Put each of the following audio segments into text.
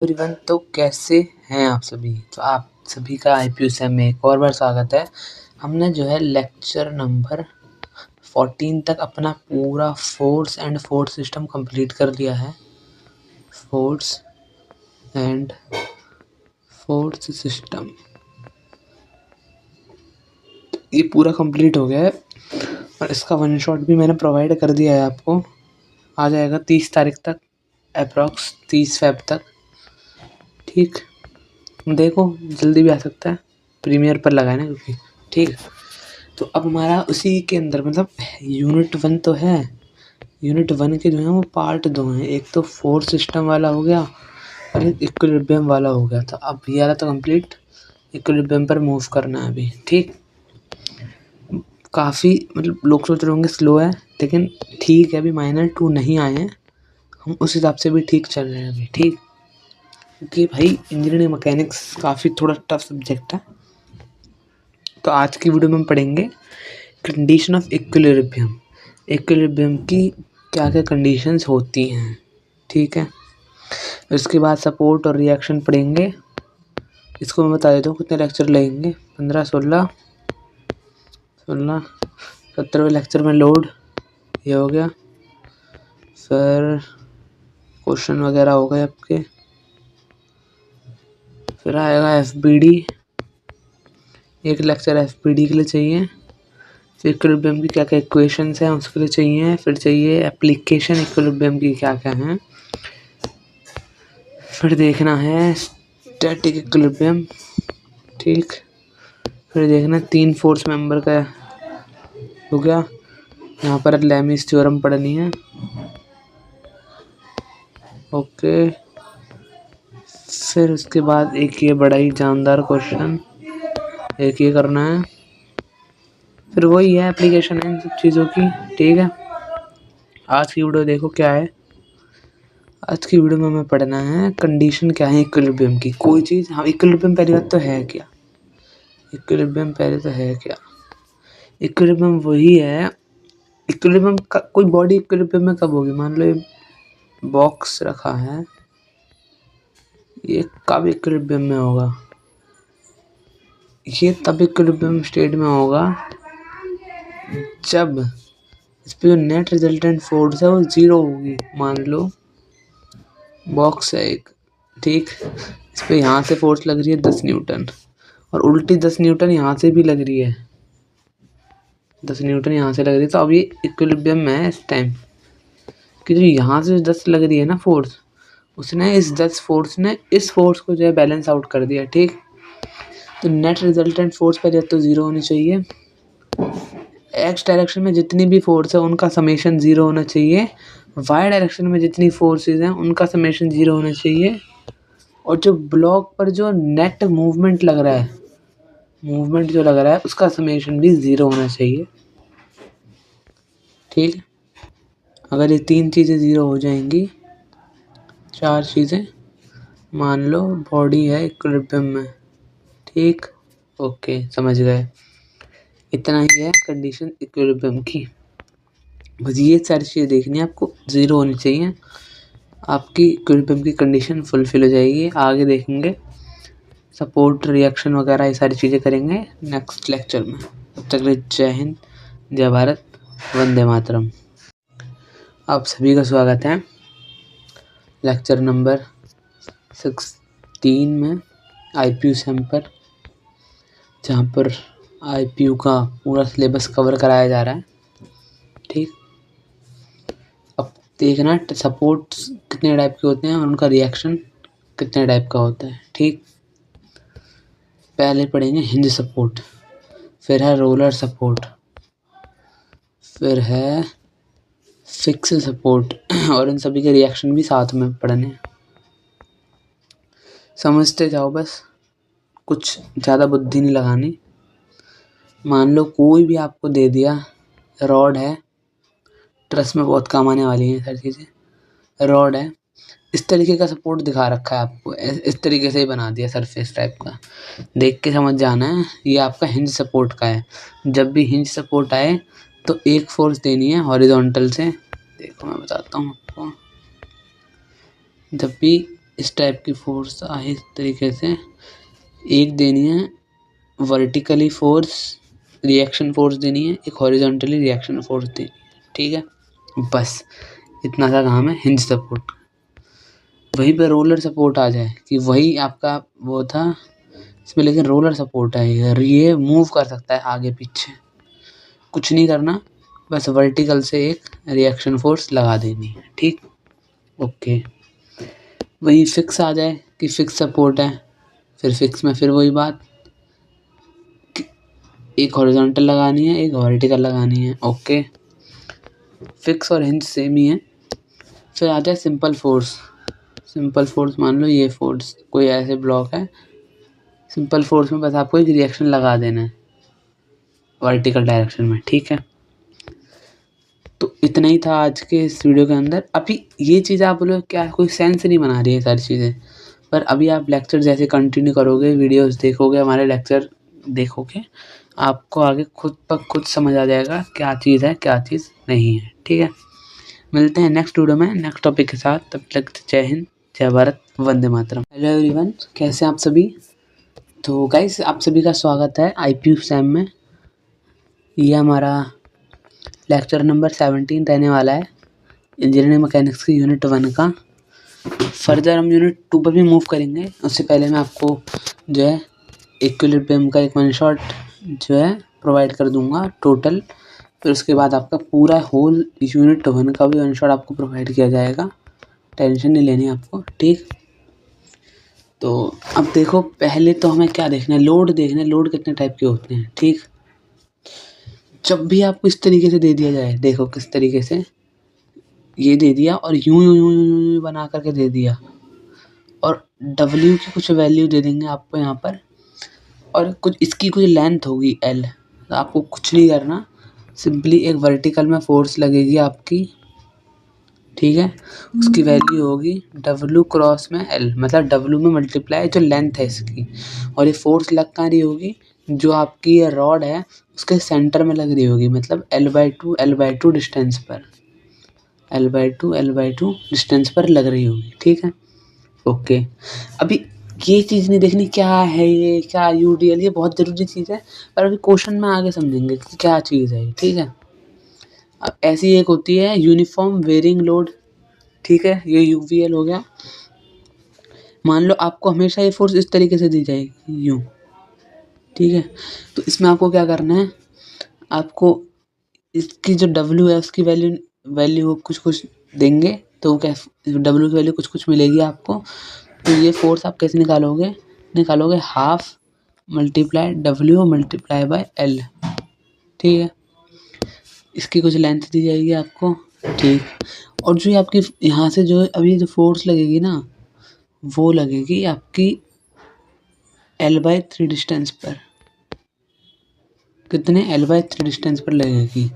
Everyone, तो कैसे हैं आप सभी। तो आप सभी का IPUSM में एक और बार स्वागत है। हमने जो है लेक्चर नंबर 14 तक अपना पूरा force and force system complete कर लिया है। फोर्स एंड फोर्स सिस्टम ये पूरा कंप्लीट हो गया है और इसका वन शॉट भी मैंने प्रोवाइड कर दिया है आपको। आ जाएगा 30 तारीख तक, अप्रॉक्स 30 फेब तक। ठीक, देखो जल्दी भी आ सकता है, प्रीमियर पर लगाना क्योंकि ठीक। तो अब हमारा उसी के अंदर मतलब यूनिट 1 तो है, यूनिट 1 के जो है वो पार्ट 2 हैं। एक तो फोर्स सिस्टम वाला हो गया और एक इक्विलिब्रियम वाला हो गया। तो अब ये वाला तो कंप्लीट, इक्विलिब्रियम पर मूव करना है अभी। ठीक, काफ़ी मतलब लोग सोच रहे होंगे स्लो है, लेकिन ठीक है, अभी माइनर 2 नहीं आए हैं, हम उस हिसाब से भी ठीक चल रहे हैं अभी। ठीक, क्योंकि भाई इंजीनियरिंग मैकेनिक्स काफ़ी थोड़ा टफ सब्जेक्ट है। तो आज की वीडियो में हम पढ़ेंगे कंडीशन ऑफ इक्विलिब्रियम। इक्विलिब्रियम की क्या क्या कंडीशंस होती हैं, ठीक है। उसके बाद सपोर्ट और रिएक्शन पढ़ेंगे। इसको मैं बता देता हूँ कितने लेक्चर लगेंगे, 15, 16, 17वें लेक्चर में लोड ये हो गया। फिर क्वेश्चन वगैरह हो गए आपके। फिर आएगा FBD, एक लेक्चर FBD के लिए चाहिए। फिर इक्विलिब्रियम की क्या क्या इक्वेशंस हैं उसके लिए चाहिए। फिर चाहिए एप्लीकेशन इक्विलिब्रियम की क्या क्या हैं। फिर देखना है स्टैटिक इक्विलिब्रियम, ठीक। फिर देखना 3 फोर्स मेंबर का हो गया। यहाँ पर लेमिस थ्योरम पढ़नी है, ओके। फिर उसके बाद एक ये बड़ा ही जानदार क्वेश्चन एक ये करना है। फिर वही है एप्लीकेशन है इन सब चीज़ों की, ठीक है। आज की वीडियो देखो क्या है। आज की वीडियो में हमें पढ़ना है कंडीशन क्या है इक्विलिब्रियम की, कोई चीज़। हाँ, इक्विलिब्रियम पहली बात तो है क्या, इक्विलिब्रियम पहले तो है क्या। इक्विलिब्रियम वही है, इक्विलिब्रियम का कोई बॉडी इक्विलिब्रियम में कब होगी। मान लो ये बॉक्स रखा है, ये कब इक्विलिब्रियम में होगा, ये तब इक्विलिब्रियम स्टेट में होगा जब इस पे जो नेट रिजल्टेंट फोर्स है वो 0 होगी। मान लो बॉक्स है एक, ठीक। इस पे यहाँ से फोर्स लग रही है 10 न्यूटन और उल्टी 10 न्यूटन यहाँ से भी लग रही है, 10 न्यूटन यहाँ से लग रही है। तो अब ये इक्विलिब्रियम में है इस टाइम कि जो यहाँ से 10 लग रही है ना फोर्स, उसने इस 10 फोर्स ने इस फोर्स को जो है बैलेंस आउट कर दिया, ठीक। तो नेट रिजल्टेंट फोर्स पहले तो 0 होनी चाहिए। एक्स डायरेक्शन में जितनी भी फोर्स है उनका समेशन 0 होना चाहिए। वाई डायरेक्शन में जितनी फोर्सेस हैं उनका समेशन 0 होना चाहिए। और जो ब्लॉक पर जो नेट मूवमेंट लग रहा है, मूवमेंट जो लग रहा है उसका समेशन भी 0 होना चाहिए, ठीक। अगर ये 3 चीज़ें 0 हो जाएंगी, 4 चीज़ें, मान लो बॉडी है इक्विलिब्रियम में, ठीक, ओके, समझ गए। इतना ही है कंडीशन इक्विलिब्रियम की। बस ये सारी चीज़ें देखनी है आपको, 0 होनी चाहिए, आपकी इक्विलिब्रियम की कंडीशन फुलफिल हो जाएगी। आगे देखेंगे सपोर्ट रिएक्शन वगैरह, ये सारी चीज़ें करेंगे नेक्स्ट लेक्चर में। तब तक के लिए जय हिंद, जय भारत, वंदे मातरम। आप सभी का स्वागत है लेक्चर नंबर 16 में IPUSM पर, जहाँ पर IPU का पूरा सिलेबस कवर कराया जा रहा है, ठीक। अब देखना सपोर्ट कितने टाइप के होते हैं और उनका रिएक्शन कितने टाइप का होता है, ठीक। पहले पढ़ेंगे हिंज सपोर्ट, फिर है रोलर सपोर्ट, फिर है फिक्स सपोर्ट और इन सभी के रिएक्शन भी साथ में पढ़ने हैं। समझते जाओ बस, कुछ ज़्यादा बुद्धि नहीं लगानी। मान लो कोई भी आपको दे दिया, रॉड है, ट्रस में बहुत काम आने वाली हैं सारी चीज़ें। रॉड है, इस तरीके का सपोर्ट दिखा रखा है आपको, इस तरीके से ही बना दिया सरफेस टाइप का, देख के समझ जाना है ये आपका हिंज सपोर्ट का है। जब भी हिंज सपोर्ट आए तो एक फोर्स देनी है हॉरिजॉन्टल से। देखो मैं बताता हूँ आपको, जब भी इस टाइप की फोर्स आए इस तरीके से, एक देनी है वर्टिकली फोर्स, रिएक्शन फोर्स देनी है, एक हॉरिजॉन्टली रिएक्शन फोर्स देनी है, ठीक है। बस इतना सा काम है हिंज सपोर्ट। वहीं पे रोलर सपोर्ट आ जाए कि वही आपका वो था इसमें, लेकिन रोलर सपोर्ट है, ये मूव कर सकता है आगे पीछे, कुछ नहीं करना, बस वर्टिकल से एक रिएक्शन फोर्स लगा देनी है, ठीक। ओके, वही फिक्स आ जाए कि फिक्स सपोर्ट है, फिर फिक्स में फिर वही बात, एक हॉरिजॉन्टल लगानी है, एक वर्टिकल लगानी है। ओके, फिक्स और हिंज सेम ही है। फिर आ जाए सिंपल फोर्स। सिंपल फोर्स मान लो ये फोर्स कोई ऐसे ब्लॉक है, सिंपल फोर्स में बस आपको एक रिएक्शन लगा देना है वर्टिकल डायरेक्शन में, ठीक है। तो इतना ही था आज के इस वीडियो के अंदर। अभी ये चीज़ आप बोलो क्या कोई सेंस नहीं बना रही है सारी चीज़ें, पर अभी आप लेक्चर जैसे कंटिन्यू करोगे, वीडियोस देखोगे, हमारे लेक्चर देखोगे, आपको आगे खुद ब खुद समझ आ जाएगा क्या चीज़ है क्या चीज़ नहीं है, ठीक है। मिलते हैं नेक्स्ट वीडियो में नेक्स्ट टॉपिक के साथ, तब तक जय हिंद, जय भारत, वंदे मातरम। हेलो एवरीवन, कैसे हैं आप सभी। तो गाइस आप सभी का स्वागत है IPU सैम में। ये हमारा लेक्चर नंबर 17 रहने वाला है इंजीनियरिंग मैकेनिक्स की यूनिट 1 का। फर्दर हम यूनिट 2 पर भी मूव करेंगे, उससे पहले मैं आपको जो है इक्विलिब्रियम का एक वन शॉट जो है प्रोवाइड कर दूंगा टोटल, फिर उसके बाद आपका पूरा होल यूनिट 1 का भी वन शॉट आपको प्रोवाइड किया जाएगा, टेंशन नहीं लेनी आपको, ठीक। तो अब देखो, पहले तो हमें क्या देखना है, लोड देखना है, लोड कितने टाइप के होते हैं, ठीक। जब भी आपको इस तरीके से दे दिया जाए, देखो किस तरीके से ये दे दिया और यूं यूं यूं यूं यूं बना करके दे दिया, और W की कुछ वैल्यू दे देंगे आपको यहाँ पर, और कुछ इसकी कुछ लेंथ होगी L। तो आपको कुछ नहीं करना, सिंपली एक वर्टिकल में फोर्स लगेगी आपकी, ठीक है। उसकी वैल्यू होगी W क्रॉस में L, मतलब W में मल्टीप्लाई जो लेंथ है इसकी, और ये फोर्स लग कहाँ रही होगी, जो आपकी ये रॉड है उसके सेंटर में लग रही होगी, मतलब L/2 डिस्टेंस पर, L/2 डिस्टेंस पर लग रही होगी, ठीक है। ओके, अभी ये चीज़ नहीं देखनी क्या है ये, क्या UDL, ये बहुत ज़रूरी चीज़ है, पर अभी क्वेश्चन में आगे समझेंगे कि क्या चीज़ है, ठीक है। अब ऐसी एक होती है यूनिफॉर्म वेरिंग लोड, ठीक है, ये UVL हो गया। मान लो आपको हमेशा ये फोर्स इस तरीके से दी जाएगी यूँ, ठीक है। तो इसमें आपको क्या करना है, आपको इसकी जो W है उसकी वैल्यू कुछ देंगे, तो क्या W की वैल्यू कुछ मिलेगी आपको। तो ये फोर्स आप कैसे निकालोगे half multiply W multiply by L, ठीक है। इसकी कुछ लेंथ दी जाएगी आपको, ठीक। और जो आपकी यहाँ से जो अभी जो फोर्स लगेगी ना, वो लगेगी आपकी L/3 डिस्टेंस पर। कितने L/3 डिस्टेंस पर लगेगी,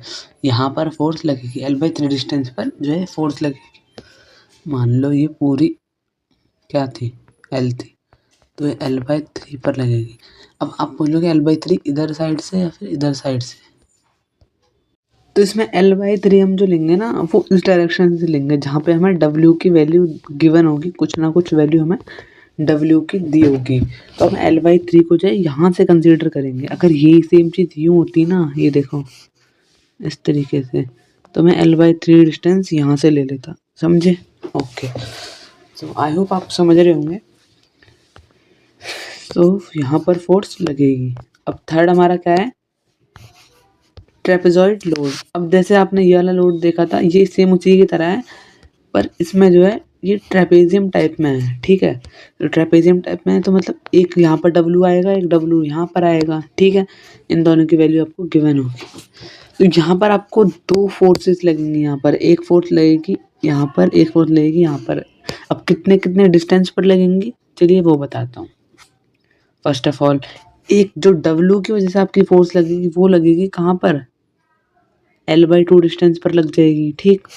यहाँ पर फोर्स लगेगी L/3 डिस्टेंस पर जो है फोर्स लगेगी। मान लो ये पूरी क्या थी, L थी, तो ये L/3 पर लगेगी। अब आप बोलोगे L/3 इधर साइड से या फिर इधर साइड से, तो इसमें L/3 हम जो लेंगे ना वो इस डायरेक्शन से लेंगे जहाँ पे हमें W की वैल्यू गिवन होगी, कुछ ना कुछ वैल्यू हमें W की दी होगी, तो हम L/3 को जो है यहाँ से कंसीडर करेंगे। अगर यही सेम चीज़ यूँ होती ना, ये देखो इस तरीके से, तो मैं L/3 डिस्टेंस यहाँ से ले लेता, समझे। ओके, तो आई होप आप समझ रहे होंगे। तो यहाँ पर फोर्स लगेगी। अब थर्ड हमारा क्या है, ट्रेपेजॉइड लोड। अब जैसे आपने ये वाला लोड देखा था, ये सेम उसी की तरह है, पर इसमें जो है ये ट्रेपेजियम टाइप में है, ठीक है। तो ट्रेपेजियम टाइप में है तो मतलब एक यहाँ पर W आएगा, एक W यहाँ पर आएगा, ठीक है। इन दोनों की वैल्यू आपको गिवन होगी। तो यहाँ पर आपको दो फोर्सेस लगेंगी, यहाँ पर एक फोर्स लगेगी यहाँ पर, एक फोर्स लगेगी यहाँ पर। अब कितने कितने डिस्टेंस पर लगेंगी, चलिए वो बताता हूँ। फर्स्ट ऑफ ऑल, एक जो W की वजह से आपकी फोर्स लगेगी वो लगेगी कहाँ पर, L/2 डिस्टेंस पर लग जाएगी, ठीक।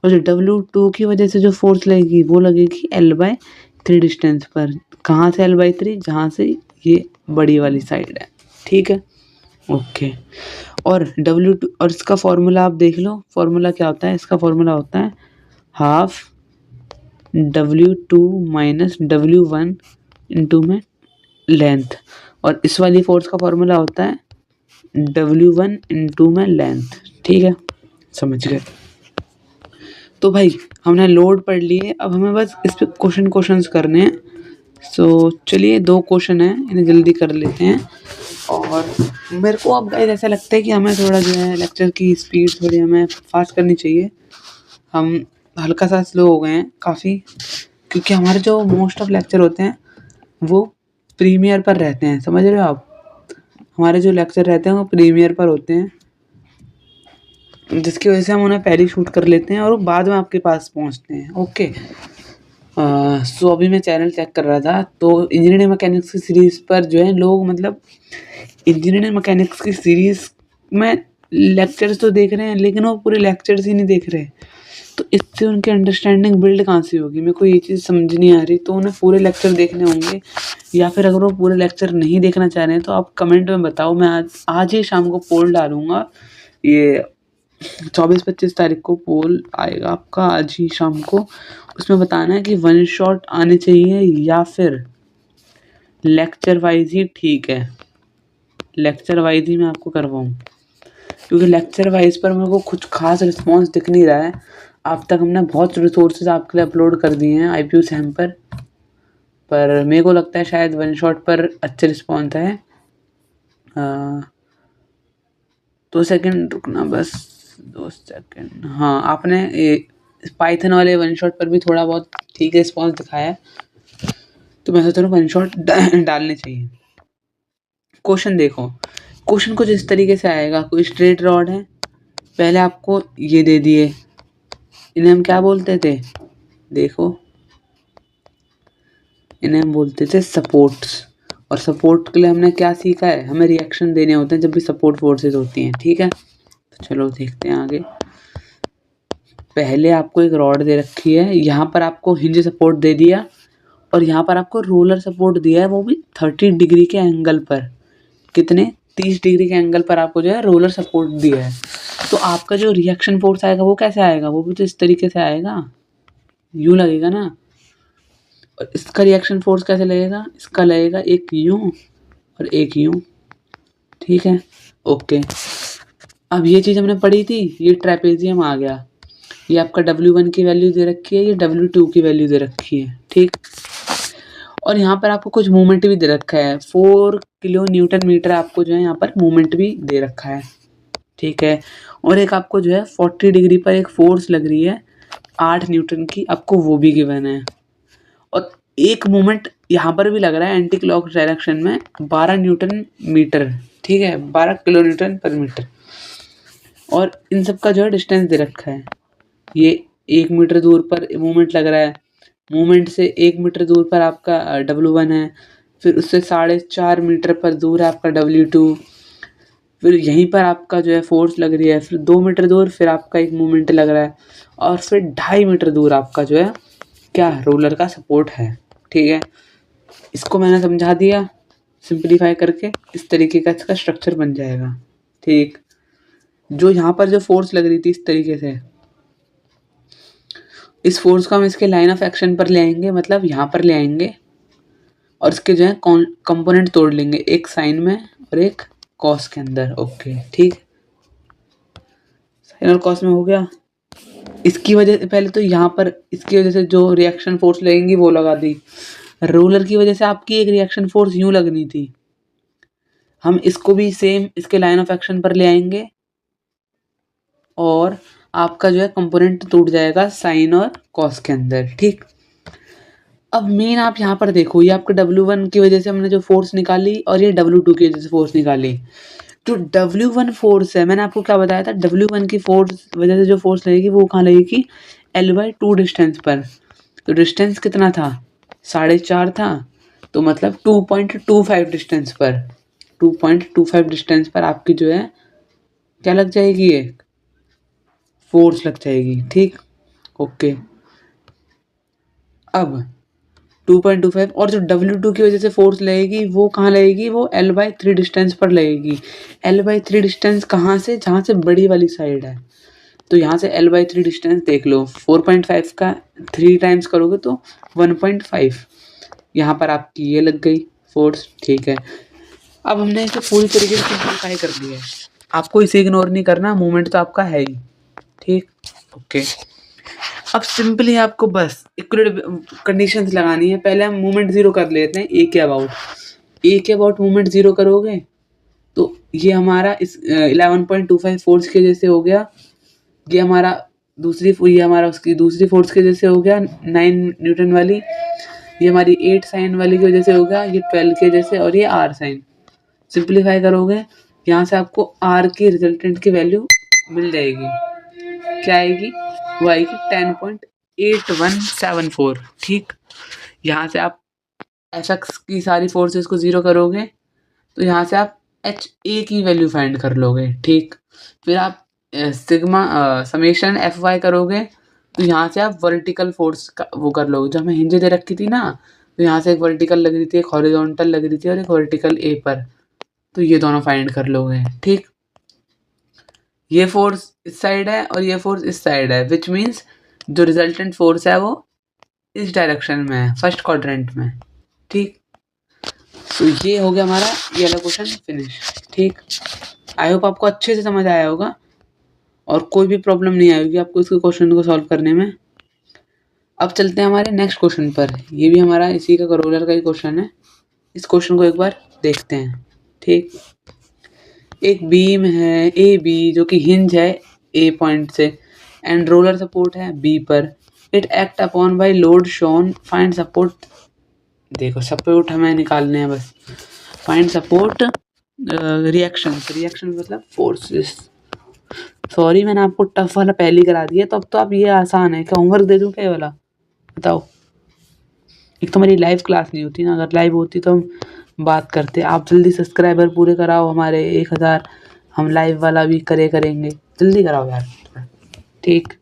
और जो W2 की वजह से जो फोर्स लगेगी वो लगेगी L/3 डिस्टेंस पर। कहाँ से L/3, जहाँ से ये बड़ी वाली साइड है, ठीक है। ओके, और W2 और इसका फॉर्मूला आप देख लो, फॉर्मूला क्या होता है, इसका फॉर्मूला होता है half W2 minus W1 into में लेंथ, और इस वाली फोर्स का फॉर्मूला होता है W1 इंटू में लेंथ। ठीक है, समझ गए। तो भाई हमने लोड पढ़ लिए, अब हमें बस इस पे क्वेश्चंस करने हैं। सो चलिए 2 क्वेश्चन हैं, इन्हें जल्दी कर लेते हैं। और मेरे को अब गाइस ऐसा लगता है कि हमें थोड़ा जो है लेक्चर की स्पीड थोड़ी हमें फास्ट करनी चाहिए। हम हल्का सा स्लो हो गए हैं काफ़ी, क्योंकि हमारे जो मोस्ट ऑफ लेक्चर होते हैं वो प्रीमियर पर रहते हैं, समझ रहे हो आप। हमारे जो लेक्चर रहते हैं वो प्रीमियर पर होते हैं, जिसकी वजह से हम उन्हें पहले शूट कर लेते हैं और बाद में आपके पास पहुंचते हैं। ओके, सो अभी मैं चैनल चेक कर रहा था, तो इंजीनियरिंग मैकेनिक्स की सीरीज़ पर जो है लोग मतलब इंजीनियरिंग मैकेनिक्स की सीरीज़ में लेक्चर्स तो देख रहे हैं, लेकिन वो पूरे लेक्चर्स ही नहीं देख रहे। तो इससे उनकी अंडरस्टैंडिंग बिल्ड कहाँ से होगी, मेरे को ये चीज़ समझ नहीं आ रही। तो उन्हें पूरे लेक्चर देखने होंगे, या फिर अगर वो पूरे लेक्चर नहीं देखना चाह रहे हैं तो आप कमेंट में बताओ। मैं आज ही शाम को पोल डालूँगा। ये 24-25 तारीख को पोल आएगा आपका, आज ही शाम को। उसमें बताना है कि वन शॉट आने चाहिए या फिर लेक्चर वाइज ही ठीक है। लेक्चर वाइज ही मैं आपको करवाऊँ, क्योंकि लेक्चर वाइज पर मेरे को कुछ खास रिस्पॉन्स दिख नहीं रहा है। अब तक हमने बहुत रिसोर्सेज आपके लिए अपलोड कर दिए हैं IPU सैम पर मेरे को लगता है शायद वन शॉट पर अच्छे रिस्पॉन्स है। 2 सेकंड रुकना, बस 2 सेकंड। हाँ, आपने पाइथन वाले वन शॉट पर भी थोड़ा बहुत ठीक रिस्पॉन्स दिखाया है, तो मैं सोच रहा हूँ वन शॉट डालने चाहिए। क्वेश्चन देखो, क्वेश्चन कुछ इस तरीके से आएगा। कोई स्ट्रेट रॉड है, पहले आपको ये दे दिए, इन्हें हम क्या बोलते थे, देखो इन्हें हम बोलते थे सपोर्ट्स। और सपोर्ट के लिए हमने क्या सीखा है, हमें रिएक्शन देने होते हैं जब भी सपोर्ट फोर्सेस होती हैं। ठीक है, तो चलो देखते हैं आगे। पहले आपको एक रॉड दे रखी है, यहाँ पर आपको हिंज सपोर्ट दे दिया, और यहाँ पर आपको रोलर सपोर्ट दिया है, वो भी 30 डिग्री के एंगल पर। कितने, 30 डिग्री के एंगल पर आपको जो है रोलर सपोर्ट दिया है। तो आपका जो रिएक्शन फोर्स आएगा वो कैसे आएगा, वो भी तो इस तरीके से आएगा, यूँ लगेगा ना। और इसका रिएक्शन फोर्स कैसे लगेगा, इसका लगेगा एक यूँ और एक यूँ। ठीक है, ओके। अब ये चीज़ हमने पढ़ी थी, ये ट्रेपेजियम आ गया। ये आपका W1 की वैल्यू दे रखी है, ये W2 की वैल्यू दे रखी है। ठीक, और यहाँ पर आपको कुछ मूवमेंट भी दे रखा है, 4 किलो न्यूटन मीटर आपको जो है यहाँ पर मूवमेंट भी दे रखा है। ठीक है, और एक आपको जो है 40 डिग्री पर एक फोर्स लग रही है 8 न्यूटन की, आपको वो भी गिवन है। और एक मूवमेंट यहाँ पर भी लग रहा है एंटी क्लॉक डायरेक्शन में 12 न्यूटन मीटर। ठीक है, 12 किलो न्यूटन पर मीटर। और इन सब का जो है डिस्टेंस दे रखा है। ये 1 मीटर दूर पर मूवमेंट लग रहा है, मूवमेंट से 1 मीटर दूर पर आपका W1 है, फिर उससे 4.5 मीटर पर दूर है आपका W2, फिर यहीं पर आपका जो है फोर्स लग रही है, फिर 2 मीटर दूर फिर आपका एक मूवमेंट लग रहा है, और फिर 2.5 मीटर दूर आपका जो है क्या, रोलर का सपोर्ट है। ठीक है, इसको मैंने समझा दिया सिंपलीफाई करके, इस तरीके का इसका स्ट्रक्चर बन जाएगा। ठीक, जो यहाँ पर जो फोर्स लग रही थी इस तरीके से, इस फोर्स को हम इसके लाइन ऑफ एक्शन पर ले आएंगे, मतलब यहाँ पर ले आएंगे, और इसके जो है कंपोनेंट तोड़ लेंगे, एक साइन में और एक कॉस के अंदर। ओके, ठीक, साइन और कॉस में हो गया। इसकी वजह से पहले तो यहाँ पर इसकी वजह से जो रिएक्शन फोर्स लगेंगी वो लगा दी, रोलर की वजह से आपकी एक रिएक्शन फोर्स यूँ लगनी थी, हम इसको भी सेम इसके लाइन ऑफ एक्शन पर ले आएंगे, और आपका जो है कंपोनेंट टूट जाएगा साइन और कॉस के अंदर। ठीक, अब मेन आप यहाँ पर देखो, ये आपका W1 की वजह से हमने जो फोर्स निकाली, और ये W2 की वजह से फोर्स निकाली। जो W1 फोर्स है, मैंने आपको क्या बताया था, W1 की फोर्स वजह से जो फोर्स लगेगी वो कहाँ लगेगी, L/2 डिस्टेंस पर। तो डिस्टेंस कितना था, 4.5 था, तो मतलब 2.25 डिस्टेंस पर, 2.25 डिस्टेंस पर आपकी जो है क्या लग जाएगी, एक फोर्स लग जाएगी। ठीक, ओके। अब 2.25, और जो W2 की वजह से फोर्स लगेगी वो कहाँ लगेगी, वो L/3 डिस्टेंस पर लगेगी। L/3 डिस्टेंस कहाँ से, जहाँ से बड़ी वाली साइड है, तो यहाँ से L/3 डिस्टेंस देख लो, 4.5 का 3 टाइम्स करोगे तो 1.5। यहाँ पर आपकी ये लग गई फोर्स, ठीक है। अब हमने इसे पूरी तरीके से सिंप्लीफाई कर लिया है, आपको इसे इग्नोर नहीं करना, मूवमेंट तो आपका है ही, ठीक, ओके। अब सिंपली आपको बस इक्विलिब्रियम कंडीशंस लगानी है। पहले हम मूवमेंट जीरो कर लेते हैं, ए के अबाउट मूवमेंट जीरो करोगे तो ये हमारा इस 11.25 फोर्स के जैसे हो गया, ये हमारा उसकी दूसरी फोर्स के जैसे हो गया 9 न्यूटन वाली, ये हमारी 8 साइन वाली की वजह से हो गया, ये 12 के जैसे, और ये r साइन। सिंप्लीफाई करोगे यहाँ से आपको r की रिजल्टेंट की वैल्यू मिल जाएगी, क्या आएगी, वो आएगी 10.8174, ठीक। यहाँ से आप fx की सारी फोर्सेस को जीरो करोगे तो यहाँ से आप एच ए की वैल्यू फाइंड कर लोगे, ठीक। फिर आप सिग्मा समेशन एफ वाई करोगे तो यहाँ से आप वर्टिकल फोर्स का वो कर लोगे, जो हमें हिंजे दे रखी थी ना, तो यहाँ से एक वर्टिकल लग रही थी, एक हॉरिजॉन्टल लग रही थी और एक वर्टिकल ए पर, तो ये दोनों फाइंड कर लोगे, ठीक। ये फोर्स इस साइड है और ये फोर्स इस साइड है, विच मीन्स जो रिजल्टेंट फोर्स है वो इस डायरेक्शन में है, फर्स्ट क्वाड्रेंट में, ठीक। तो ये हो गया हमारा ये वाला क्वेश्चन फिनिश, ठीक। आई होप आपको अच्छे से समझ आया होगा और कोई भी प्रॉब्लम नहीं आएगी आपको इसके क्वेश्चन को सॉल्व करने में। अब चलते हैं हमारे नेक्स्ट क्वेश्चन पर, ये भी हमारा इसी का करोलर का ही क्वेश्चन है। इस क्वेश्चन को एक बार देखते हैं, ठीक। एक बीम है ए बी जो कि हिंज है ए पॉइंट से एंड रोलर सपोर्ट है बी पर, it act upon by load shown, find support. देखो सपोर्ट हमें निकालने हैं बस, फाइंड सपोर्ट रिएक्शन मतलब फोर्सेस। सॉरी मैंने आपको टफ वाला पहले ही करा दिया, तो अब तो आप ये आसान है, क्या होमवर्क दे दूं क्या ये वाला, बताओ। एक तो मेरी लाइव क्लास नहीं होती ना, अगर लाइव होती तो हम बात करते। आप जल्दी सब्सक्राइबर पूरे कराओ हमारे 1000, हम लाइव वाला भी करेंगे, जल्दी कराओ यार, ठीक।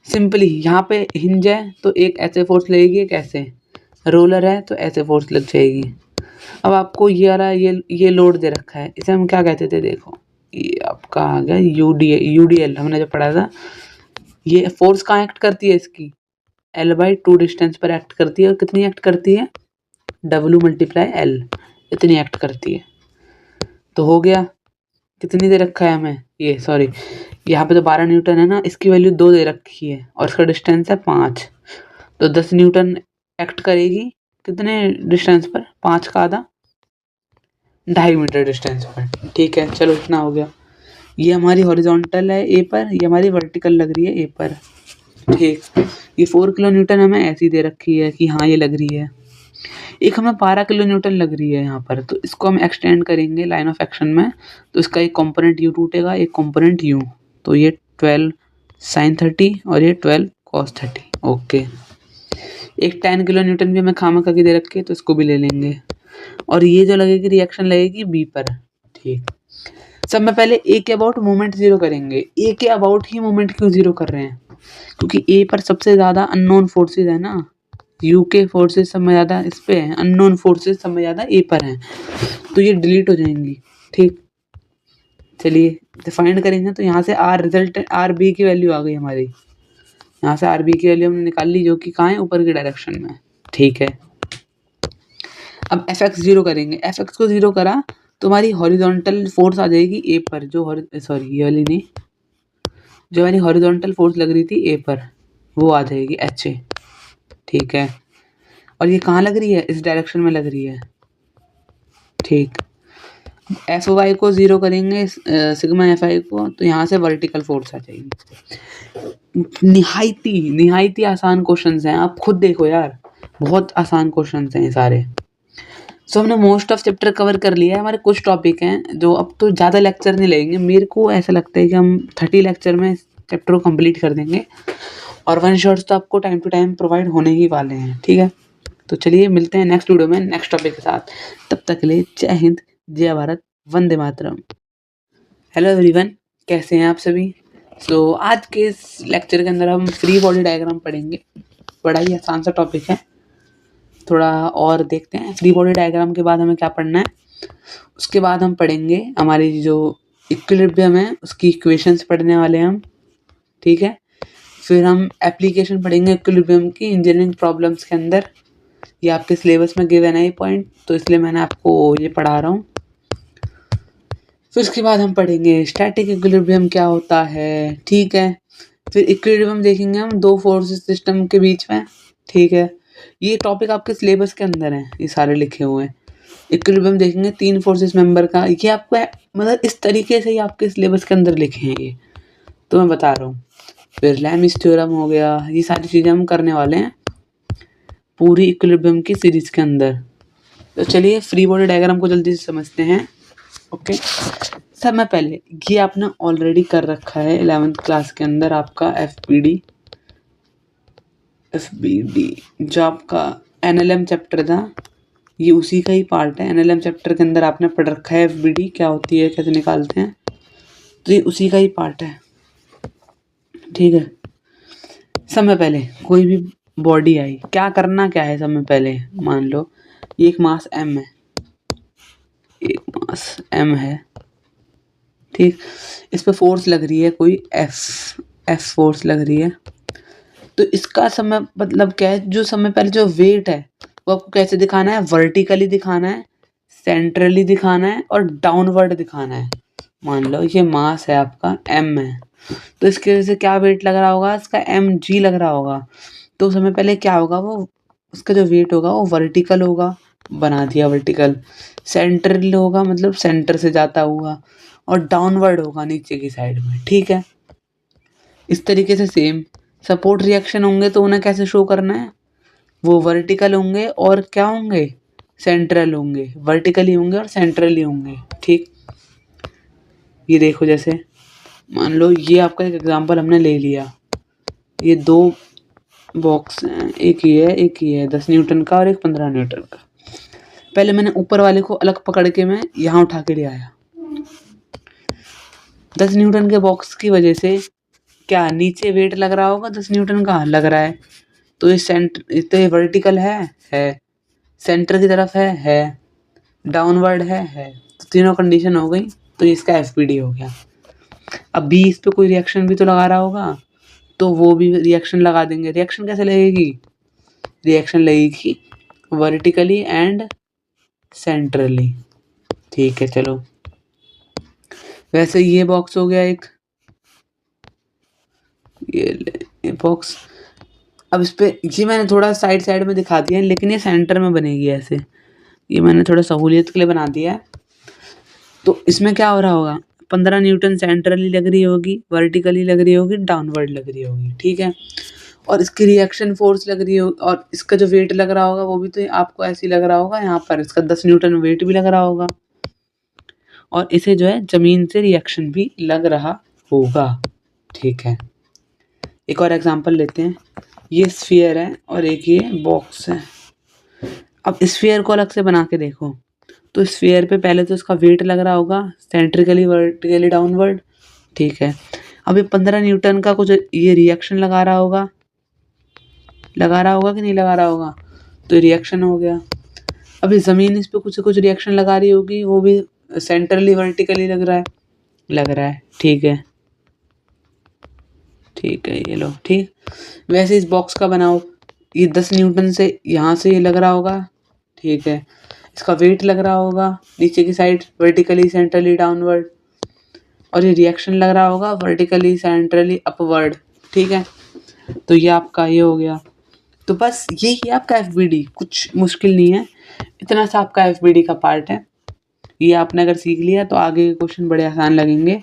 सिंपली यहाँ पे हिंज है तो एक ऐसे फोर्स लगेगी, एक ऐसे, रोलर है तो ऐसे फोर्स लग जाएगी। अब आपको ये आ रहा है, ये लोड दे रखा है, इसे हम क्या कहते थे, देखो ये आपका आ गया यूडीएल, हमने जो पढ़ा था। ये फोर्स कहाँ एक्ट करती है, इसकी L/2 डिस्टेंस पर एक्ट करती है, और कितनी एक्ट करती है, W × L, इतनी एक्ट करती है। तो हो गया, कितनी दे रखा है हमें, ये सॉरी यहाँ पे तो 12 न्यूटन है ना, इसकी वैल्यू 2 दे रखी है और इसका डिस्टेंस है 5, तो 10 न्यूटन एक्ट करेगी कितने डिस्टेंस पर, 5 का आधा, 2.5 मीटर डिस्टेंस पर, ठीक है। चलो इतना हो गया। ये हमारी हॉरिजॉन्टल है ए पर, ये हमारी वर्टिकल लग रही है ए पर, ठीक। ये 4 किलो न्यूटन हमें ऐसी दे रखी है कि हाँ ये लग रही है। एक हमें 12 किलो न्यूटन लग रही है यहाँ पर, तो इसको हम एक्सटेंड करेंगे लाइन ऑफ एक्शन में, तो इसका एक कंपोनेंट यू टूटेगा, एक कंपोनेंट यू, तो ये 12 sin 30 और ये 12 cos 30, ओके। एक 10 किलो न्यूटन भी हमें खामखा की दे रखी है, तो इसको भी ले लेंगे। और ये जो लगेगी रिएक्शन लगेगी बी पर, ठीक। सब में पहले ए के अबाउट मूवमेंट जीरो करेंगे। ए के अबाउट ही मूवमेंट क्यों जीरो कर रहे हैं, क्योंकि ए पर सबसे ज़्यादा अननोन फोर्सेज है ना, यू के फोर्सेज सब में ज़्यादा इस पे हैं, अननोन फोर्सेज सब में ज़्यादा ए पर हैं, तो ये डिलीट हो जाएंगी, ठीक। चलिए डिफाइंड करेंगे, तो यहाँ से आर रिजल्ट आर बी की वैल्यू आ गई हमारी, यहाँ से आर बी की वैल्यू हमने निकाल ली, जो कि कहाँ है, ऊपर की डायरेक्शन में, ठीक है। अब एफ एक्स जीरो करेंगे, एफ एक्स को जीरो करा तो हमारी हॉरिजॉन्टल फोर्स आ जाएगी ए पर, ये वाली नहीं, जो हमारी हॉरिजॉन्टल फोर्स लग रही थी ए पर, वो आ जाएगी एच ए, ठीक है। और ये कहाँ लग रही है, इस डायरेक्शन में लग रही है, ठीक। एफ वाई को जीरो करेंगे, सिग्मा एफ आई को, तो यहाँ से वर्टिकल फोर्स आ जाएगी। निहायती आसान क्वेश्चंस हैं, आप खुद देखो यार, बहुत आसान क्वेश्चंस हैं ये सारे। सो हमने मोस्ट ऑफ चैप्टर कवर कर लिया है, हमारे कुछ टॉपिक हैं जो अब तो ज़्यादा लेक्चर नहीं लगेंगे, मेरे को ऐसा लगता है कि हम 30 लेक्चर में चैप्टर को कंप्लीट कर देंगे, और 1 शॉट्स तो आपको टाइम टू टाइम प्रोवाइड होने ही वाले हैं, ठीक है। तो चलिए मिलते हैं नेक्स्ट वीडियो में नेक्स्ट टॉपिक के साथ, तब तक के लिए जय हिंद, जय भारत, वंदे मातरम। हेलो एवरीवन, कैसे हैं आप सभी। सो आज के इस लेक्चर के अंदर हम फ्री बॉडी डायग्राम पढ़ेंगे, बड़ा ही आसान सा टॉपिक है, थोड़ा और देखते हैं। फ्री बॉडी डायग्राम के बाद हमें क्या पढ़ना है, उसके बाद हम पढ़ेंगे हमारी जो इक्विलिब्रियम है उसकी इक्वेशंस पढ़ने वाले हैं हम, ठीक है। फिर हम एप्लीकेशन पढ़ेंगे इक्विलिब्रियम की इंजीनियरिंग प्रॉब्लम्स के अंदर। ये आपके सिलेबस में गिवन है ये पॉइंट, तो इसलिए मैंने आपको ये पढ़ा रहा हूँ। फिर उसके बाद हम पढ़ेंगे स्टैटिक इक्विलिब्रियम क्या होता है, ठीक है। फिर इक्विलिब्रियम देखेंगे हम दो फोर्सेस सिस्टम के बीच में, ठीक है। ये टॉपिक आपके सिलेबस के अंदर है, ये सारे लिखे हुए हैं। इक्विलिब्रियम देखेंगे तीन फोर्सेस मेंबर का, ये आपको मतलब इस तरीके से ही आपके सिलेबस के अंदर लिखे हैं ये, तो मैं बता रहा हूँ। फिर लैमिस थ्योरम हो गया, ये सारी चीज़ें हम करने वाले हैं पूरी इक्विलिब्रियम की सीरीज के अंदर। तो चलिए फ्री बॉडी डायग्राम को जल्दी से समझते हैं। ओके, सब मैं पहले ये आपने ऑलरेडी कर रखा है 11th क्लास के अंदर, आपका एफबीडी जो आपका एनएलएम चैप्टर था, ये उसी का ही पार्ट है। एनएलएम चैप्टर के अंदर आपने पढ़ रखा है एफबीडी क्या होती है, कैसे निकालते हैं, तो ये उसी का ही पार्ट है, ठीक है। समय पहले कोई भी बॉडी आई, क्या करना क्या है समय पहले, मान लो ये एक मास m है, एक मास m है, ठीक। इस पे फोर्स लग रही है कोई f फोर्स लग रही है। तो इसका समय मतलब क्या है, जो समय पहले जो वेट है वो आपको कैसे दिखाना है, वर्टिकली दिखाना है, सेंट्रली दिखाना है और डाउनवर्ड दिखाना है। मान लो ये मास है आपका m है, तो इसके वजह से क्या वेट लग रहा होगा, इसका mg लग रहा होगा। तो समय पहले क्या होगा, वो उसका जो वेट होगा वो वर्टिकल होगा, बना दिया वर्टिकल। सेंट्रल होगा मतलब सेंटर से जाता हुआ, और डाउनवर्ड होगा नीचे की साइड में, ठीक है। इस तरीके से सेम सपोर्ट रिएक्शन होंगे तो उन्हें कैसे शो करना है, वो वर्टिकल होंगे और क्या होंगे, सेंट्रल होंगे, वर्टिकली होंगे और सेंट्रली होंगे, ठीक। ये देखो जैसे मान लो ये आपका एक एग्जांपल हमने ले लिया, ये दो बॉक्स हैं, एक ये है एक ये है, 10 न्यूटन का और एक 15 न्यूटन का। पहले मैंने ऊपर वाले को अलग पकड़ के मैं यहाँ उठा के ले आया। 10 न्यूटन के बॉक्स की वजह से क्या नीचे वेट लग रहा होगा, 10 न्यूटन का लग रहा है, तो ये वर्टिकल है, सेंटर की तरफ है, डाउनवर्ड है, तो तीनों कंडीशन हो गई, तो इसका एफपीडी हो गया। अब बी इस पे कोई रिएक्शन भी तो लगा रहा होगा, तो वो भी रिएक्शन लगा देंगे। रिएक्शन कैसे लगेगी, रिएक्शन लगेगी वर्टिकली एंड सेंट्रली, ठीक है। चलो वैसे ये बॉक्स हो गया एक, ये बॉक्स। अब इस पे ये मैंने थोड़ा साइड में दिखा दिया है, लेकिन ये सेंटर में बनेगी ऐसे, ये मैंने थोड़ा सहूलियत के लिए बना दिया है। तो इसमें क्या हो रहा होगा, 15 न्यूटन सेंट्रली लग रही होगी, वर्टिकली लग रही होगी, डाउनवर्ड लग रही होगी, ठीक है। और इसकी रिएक्शन फोर्स लग रही होगी, और इसका जो वेट लग रहा होगा वो भी तो आपको ऐसे ही लग रहा होगा, यहाँ पर इसका 10 न्यूटन वेट भी लग रहा होगा, और इसे जो है जमीन से रिएक्शन भी लग रहा होगा, ठीक है। एक और एग्जांपल लेते हैं, ये स्फीयर है और एक ये बॉक्स है। अब स्फीयर को अलग से बना के देखो, तो स्फीयर पे पहले तो इसका वेट लग रहा होगा सेंट्रिकली वर्टिकली डाउनवर्ड, ठीक है। अब ये 15 न्यूटन का कुछ ये रिएक्शन लगा रहा होगा कि नहीं लगा रहा होगा, तो रिएक्शन हो गया। अभी ज़मीन इस पे कुछ रिएक्शन लगा रही होगी, वो भी सेंट्रली वर्टिकली लग रहा है, ठीक है, ये लो, ठीक। वैसे इस बॉक्स का बनाओ, ये 10 न्यूटन से यहाँ से ये लग रहा होगा, ठीक है। इसका वेट लग रहा होगा नीचे की साइड वर्टिकली सेंट्रली डाउनवर्ड, और ये रिएक्शन लग रहा होगा वर्टिकली सेंट्रली अपवर्ड, ठीक है। तो ये आपका ये हो गया। तो बस यही आपका एफबीडी, कुछ मुश्किल नहीं है, इतना सा आपका एफबीडी का पार्ट है। ये आपने अगर सीख लिया तो आगे के क्वेश्चन बड़े आसान लगेंगे।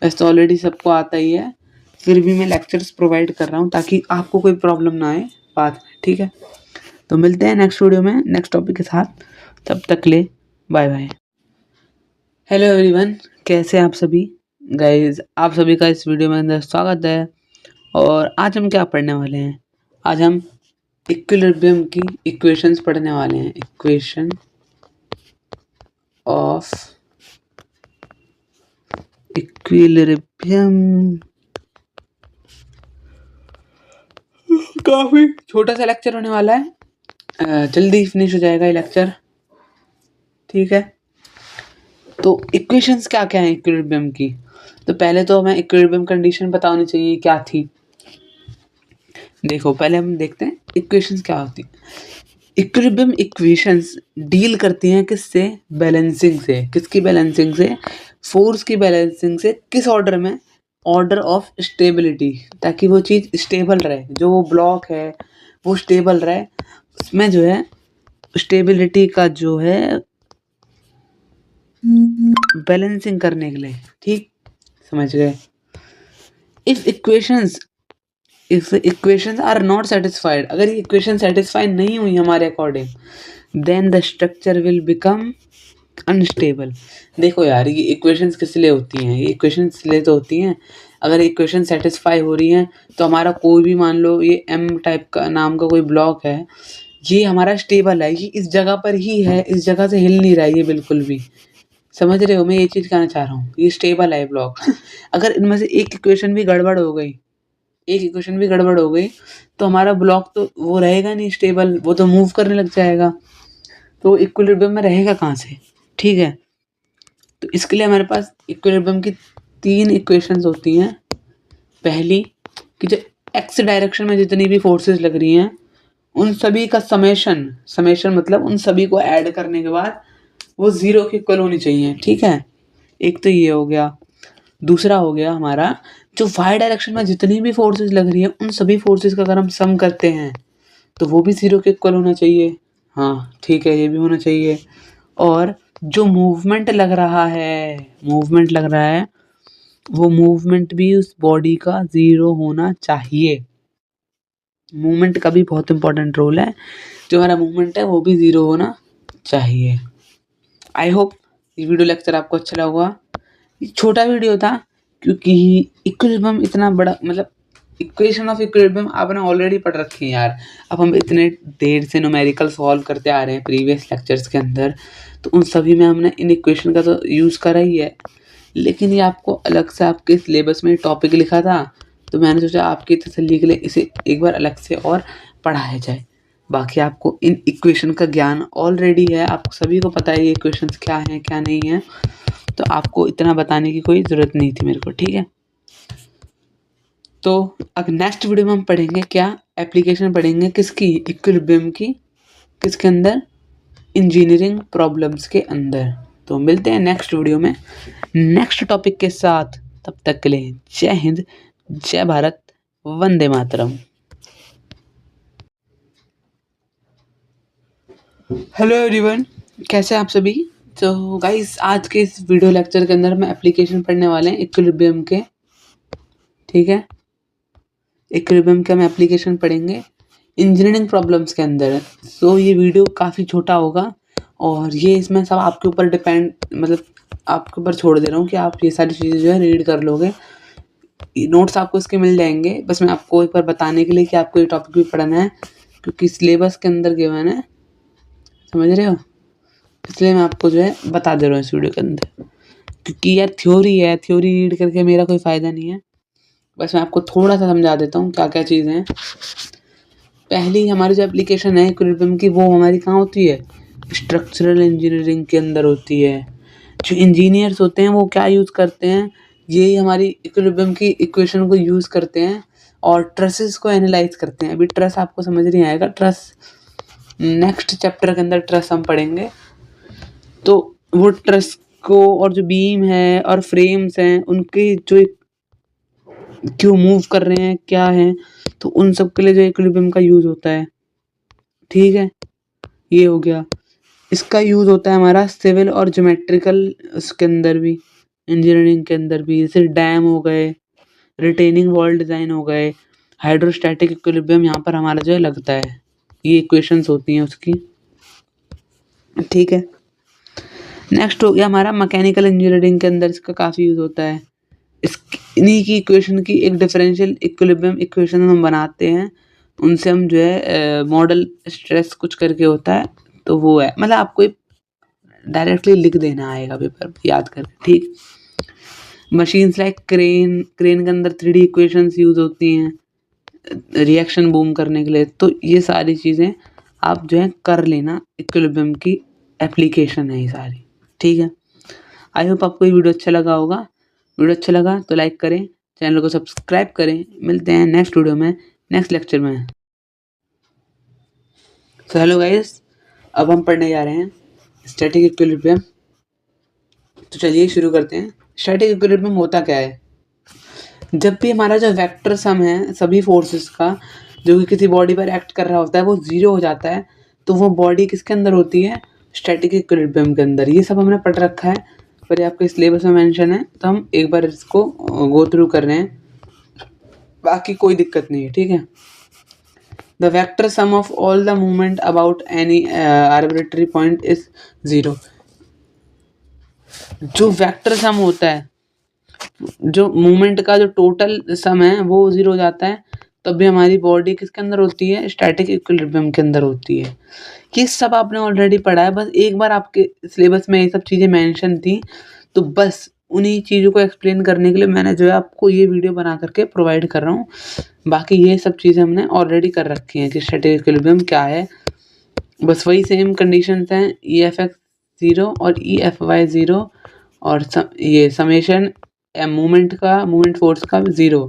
वैसे तो ऑलरेडी सबको आता ही है, फिर भी मैं लेक्चर्स प्रोवाइड कर रहा हूँ ताकि आपको कोई प्रॉब्लम ना आए बाद में, ठीक है। तो मिलते हैं नेक्स्ट वीडियो में नेक्स्ट टॉपिक के साथ, तब तक ले बाय बाय। हेलो एवरीवन, कैसे आप सभी गाइस, आप सभी का इस वीडियो में अंदर स्वागत है। और आज हम क्या पढ़ने वाले हैं, आज हम इक्विलिब्रियम की इक्वेशंस पढ़ने वाले हैं। इक्वेशन ऑफ इक्विलिब्रियम, काफी छोटा सा लेक्चर होने वाला है, जल्दी फिनिश हो जाएगा ये लेक्चर, ठीक है। तो इक्वेशंस क्या क्या है इक्विलिब्रियम की? तो पहले तो हमें इक्विलिब्रियम कंडीशन पता होनी चाहिए क्या थी। देखो पहले हम देखते हैं इक्वेशंस क्या होती है। इक्विलिब्रियम इक्वेशंस डील करती हैं किससे? बैलेंसिंग से। किसकी बैलेंसिंग से? फोर्स की बैलेंसिंग से। किस ऑर्डर में? ऑर्डर ऑफ स्टेबिलिटी, ताकि वो चीज़ स्टेबल रहे, जो वो ब्लॉक है वो स्टेबल रहे। उसमें जो है स्टेबिलिटी का जो है बैलेंसिंग करने के लिए। ठीक, समझ गए? If equations are not satisfied, अगर ये इक्वेशन सेटिस्फाई नहीं हुई हमारे according, then the structure will become unstable. देखो यार, ये इक्वेशंस किस लिए होती हैं? ये इक्वेशंस इसलिए तो होती हैं, अगर इक्वेशन सेटिस्फाई हो रही हैं तो हमारा कोई भी, मान लो ये एम टाइप का नाम का कोई ब्लॉक है, ये हमारा स्टेबल है, ये इस जगह पर ही है, इस जगह से हिल नहीं रहा है ये बिल्कुल भी। समझ रहे हो मैं ये चीज़ कहना चाह रहा हूँ? ये स्टेबल है ब्लॉक। अगर इनमें से एक इक्वेशन भी गड़बड़ हो गई, एक इक्वेशन भी गड़बड़ हो गई, तो हमारा ब्लॉक तो वो रहेगा नहीं स्टेबल, वो तो मूव करने लग जाएगा, तो इक्विलिब्रियम में रहेगा कहाँ से? ठीक है, तो इसके लिए हमारे पास इक्विलिब्रियम की 3 इक्वेशंस होती हैं। पहली कि जो एक्स डायरेक्शन में जितनी भी फोर्सेस लग रही हैं उन सभी का समेशन मतलब उन सभी को ऐड करने के बाद वो 0 के इक्वल होनी चाहिए। ठीक है, एक तो ये हो गया। दूसरा हो गया हमारा, जो वाई डायरेक्शन में जितनी भी फोर्सेस लग रही है उन सभी फोर्सेस का अगर हम सम करते हैं तो वो भी 0 के इक्वल होना चाहिए। हाँ ठीक है, ये भी होना चाहिए। और जो मूवमेंट लग रहा है वो मूवमेंट भी उस बॉडी का 0 होना चाहिए। मूवमेंट का भी बहुत इंपॉर्टेंट रोल है, जो हमारा मूवमेंट है वो भी 0 होना चाहिए। आई होप ये वीडियो लेक्चर आपको अच्छा लगा होगा। ये छोटा वीडियो था क्योंकि इक्विलिब्रियम इतना बड़ा, मतलब इक्वेशन ऑफ इक्विलिब्रियम आपने ऑलरेडी पढ़ रखी है यार। अब हम इतने देर से न्यूमेरिकल सॉल्व करते आ रहे हैं प्रीवियस लेक्चर्स के अंदर, तो उन सभी में हमने इन इक्वेशन का तो यूज़ करा ही है, लेकिन ये आपको अलग से आपके सिलेबस में टॉपिक लिखा था, तो मैंने सोचा आपकी तसल्ली के लिए इसे एक बार अलग से और पढ़ाया जाए। बाकी आपको इन इक्वेशन का ज्ञान ऑलरेडी है, आप सभी को पता है ये इक्वेशंस क्या हैं क्या नहीं है, तो आपको इतना बताने की कोई ज़रूरत नहीं थी मेरे को। ठीक है, तो अब नेक्स्ट वीडियो में हम पढ़ेंगे क्या? एप्लीकेशन पढ़ेंगे किसकी? इक्विलिब्रियम की। किसके अंदर? इंजीनियरिंग प्रॉब्लम्स के अंदर। तो मिलते हैं नेक्स्ट वीडियो में नेक्स्ट टॉपिक के साथ। तब तक के लिए जय हिंद, जय भारत, वंदे मातरम। हेलो एवरीवन, कैसे हैं आप सभी? तो गाइस, आज के इस वीडियो लेक्चर के अंदर हम एप्लीकेशन पढ़ने वाले हैं इक्विलिब्रियम के। ठीक है, इक्विलिब्रियम के हम एप्लीकेशन पढ़ेंगे इंजीनियरिंग प्रॉब्लम्स के अंदर। सो ये वीडियो काफ़ी छोटा होगा और ये इसमें सब आपके ऊपर डिपेंड, मतलब आपके ऊपर छोड़ दे रहा हूँ कि आप ये सारी चीज़ें जो है रीड कर लोगे। नोट्स आपको इसके मिल जाएंगे, बस मैं आपको एक बार बताने के लिए कि आपको ये टॉपिक भी पढ़ना है, क्योंकि सिलेबस के अंदर गिवन है, समझ रहे हो? इसलिए मैं आपको जो है बता दे रहा हूँ इस वीडियो के अंदर, क्योंकि यार थ्योरी है, थ्योरी रीड करके मेरा कोई फ़ायदा नहीं है। बस मैं आपको थोड़ा सा समझा देता हूँ क्या क्या चीज़ें हैं। पहली हमारी जो एप्लीकेशन है इक्विलिब्रियम की, वो हमारी कहाँ होती है? स्ट्रक्चरल इंजीनियरिंग के अंदर होती है। जो इंजीनियर्स होते हैं वो क्या यूज़ करते हैं? यही हमारी इक्विलिब्रियम की इक्वेशन को यूज़ करते हैं और ट्रसेस को एनालाइज करते हैं। अभी ट्रस आपको समझ नहीं आएगा, ट्रस नेक्स्ट चैप्टर के अंदर ट्रस हम पढ़ेंगे। तो वो ट्रस को, और जो बीम है और फ्रेम्स हैं उनके जो क्यों मूव कर रहे हैं, क्या है, तो उन सब के लिए जो इक्विलिब्रियम का यूज़ होता है। ठीक है, ये हो गया। इसका यूज़ होता है हमारा सिविल और ज्योमेट्रिकल उसके अंदर भी, इंजीनियरिंग के अंदर भी, जैसे डैम हो गए, रिटेनिंग वॉल डिज़ाइन हो गए, हाइड्रोस्टैटिक इक्विलिब्रियम यहाँ पर हमारा जो है लगता है। ये इक्वेशंस होती हैं उसकी। ठीक है, नेक्स्ट हो गया हमारा मैकेनिकल इंजीनियरिंग के अंदर इसका काफ़ी यूज़ होता है। इन्हीं की इक्वेशन की एक डिफरेंशियल इक्विलिब्रियम इक्वेशन हम बनाते हैं, उनसे हम जो है मॉडल स्ट्रेस कुछ करके होता है, तो वो है, मतलब आपको डायरेक्टली लिख देना आएगा पेपर याद करके। ठीक, मशीन्स लाइक क्रेन के अंदर 3D इक्वेशंस यूज़ होती हैं रिएक्शन बूम करने के लिए। तो ये सारी चीज़ें आप जो है कर लेना, इक्विलिब्रियम की एप्लीकेशन है ये सारी। ठीक है, आई होप आपको ये वीडियो अच्छा लगा होगा। वीडियो अच्छा लगा तो लाइक करें, चैनल को सब्सक्राइब करें। मिलते हैं नेक्स्ट वीडियो में, नेक्स्ट लेक्चर में। तो हेलो गाइस, अब हम पढ़ने जा रहे हैं स्टैटिक इक्विलिब्रियम। तो चलिए शुरू करते हैं। स्टैटिक इक्विलिब्रियम होता क्या है? जब भी हमारा जो वेक्टर सम है सभी फोर्सेस का जो कि किसी बॉडी पर एक्ट कर रहा होता है वो जीरो हो जाता है, तो वो बॉडी किसके अंदर होती है? स्टैटिक इक्विलिब्रियम के अंदर। ये सब हमने पढ़ रखा है, पर ये आपके सिलेबस में मेंशन है, तो हम एक बार इसको गो थ्रू कर रहे हैं, बाकी कोई दिक्कत नहीं है, ठीक है। The vector sum of all the movement about any arbitrary point is zero. जो वेक्टर सम होता है, जो मूवमेंट का जो टोटल सम है वो जीरो हो जाता है, तब भी हमारी बॉडी किसके अंदर होती है? स्टैटिक इक्विलिब्रियम के अंदर होती है। ये सब आपने ऑलरेडी पढ़ा है, बस एक बार आपके सिलेबस में ये सब चीज़ें मेंशन थी, तो बस उन्हीं चीज़ों को एक्सप्लेन करने के लिए मैंने जो है आपको ये वीडियो बना करके प्रोवाइड कर रहा हूँ। बाकी ये सब चीज़ें हमने ऑलरेडी कर रखी हैं कि स्टैटिक इक्विलिब्रियम क्या है। बस वही सेम कंडीशंस हैं, ई एफ एक्स ज़ीरो और ई एफ वाई ज़ीरो, और ये समेशन मूवमेंट फोर्स का ज़ीरो।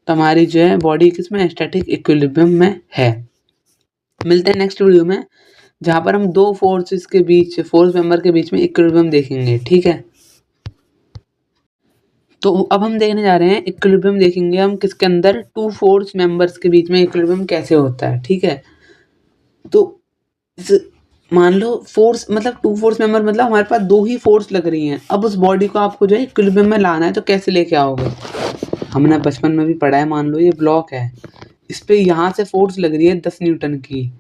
तो हमारी जो है बॉडी किसमें? स्टैटिक इक्विलिब्रियम में है। मिलते हैं नेक्स्ट वीडियो में, जहाँ पर हम दो फोर्स मेंबर के बीच में इक्विलिब्रियम देखेंगे, ठीक है। तो अब हम देखने जा रहे हैं इक्विलिब्रियम देखेंगे हम किसके अंदर? टू फोर्स मेंबर्स के बीच में इक्विलिब्रियम कैसे होता है, ठीक है। तो मान लो फोर्स मतलब टू फोर्स मेंबर मतलब हमारे पास दो ही फोर्स लग रही हैं। अब उस बॉडी को आपको जो है इक्विलिब्रियम में लाना है, तो कैसे लेके आओगे? हमने बचपन में भी पढ़ा है। मान लो ये ब्लॉक है, इस पे यहाँ से फोर्स लग रही है 10 न्यूटन की।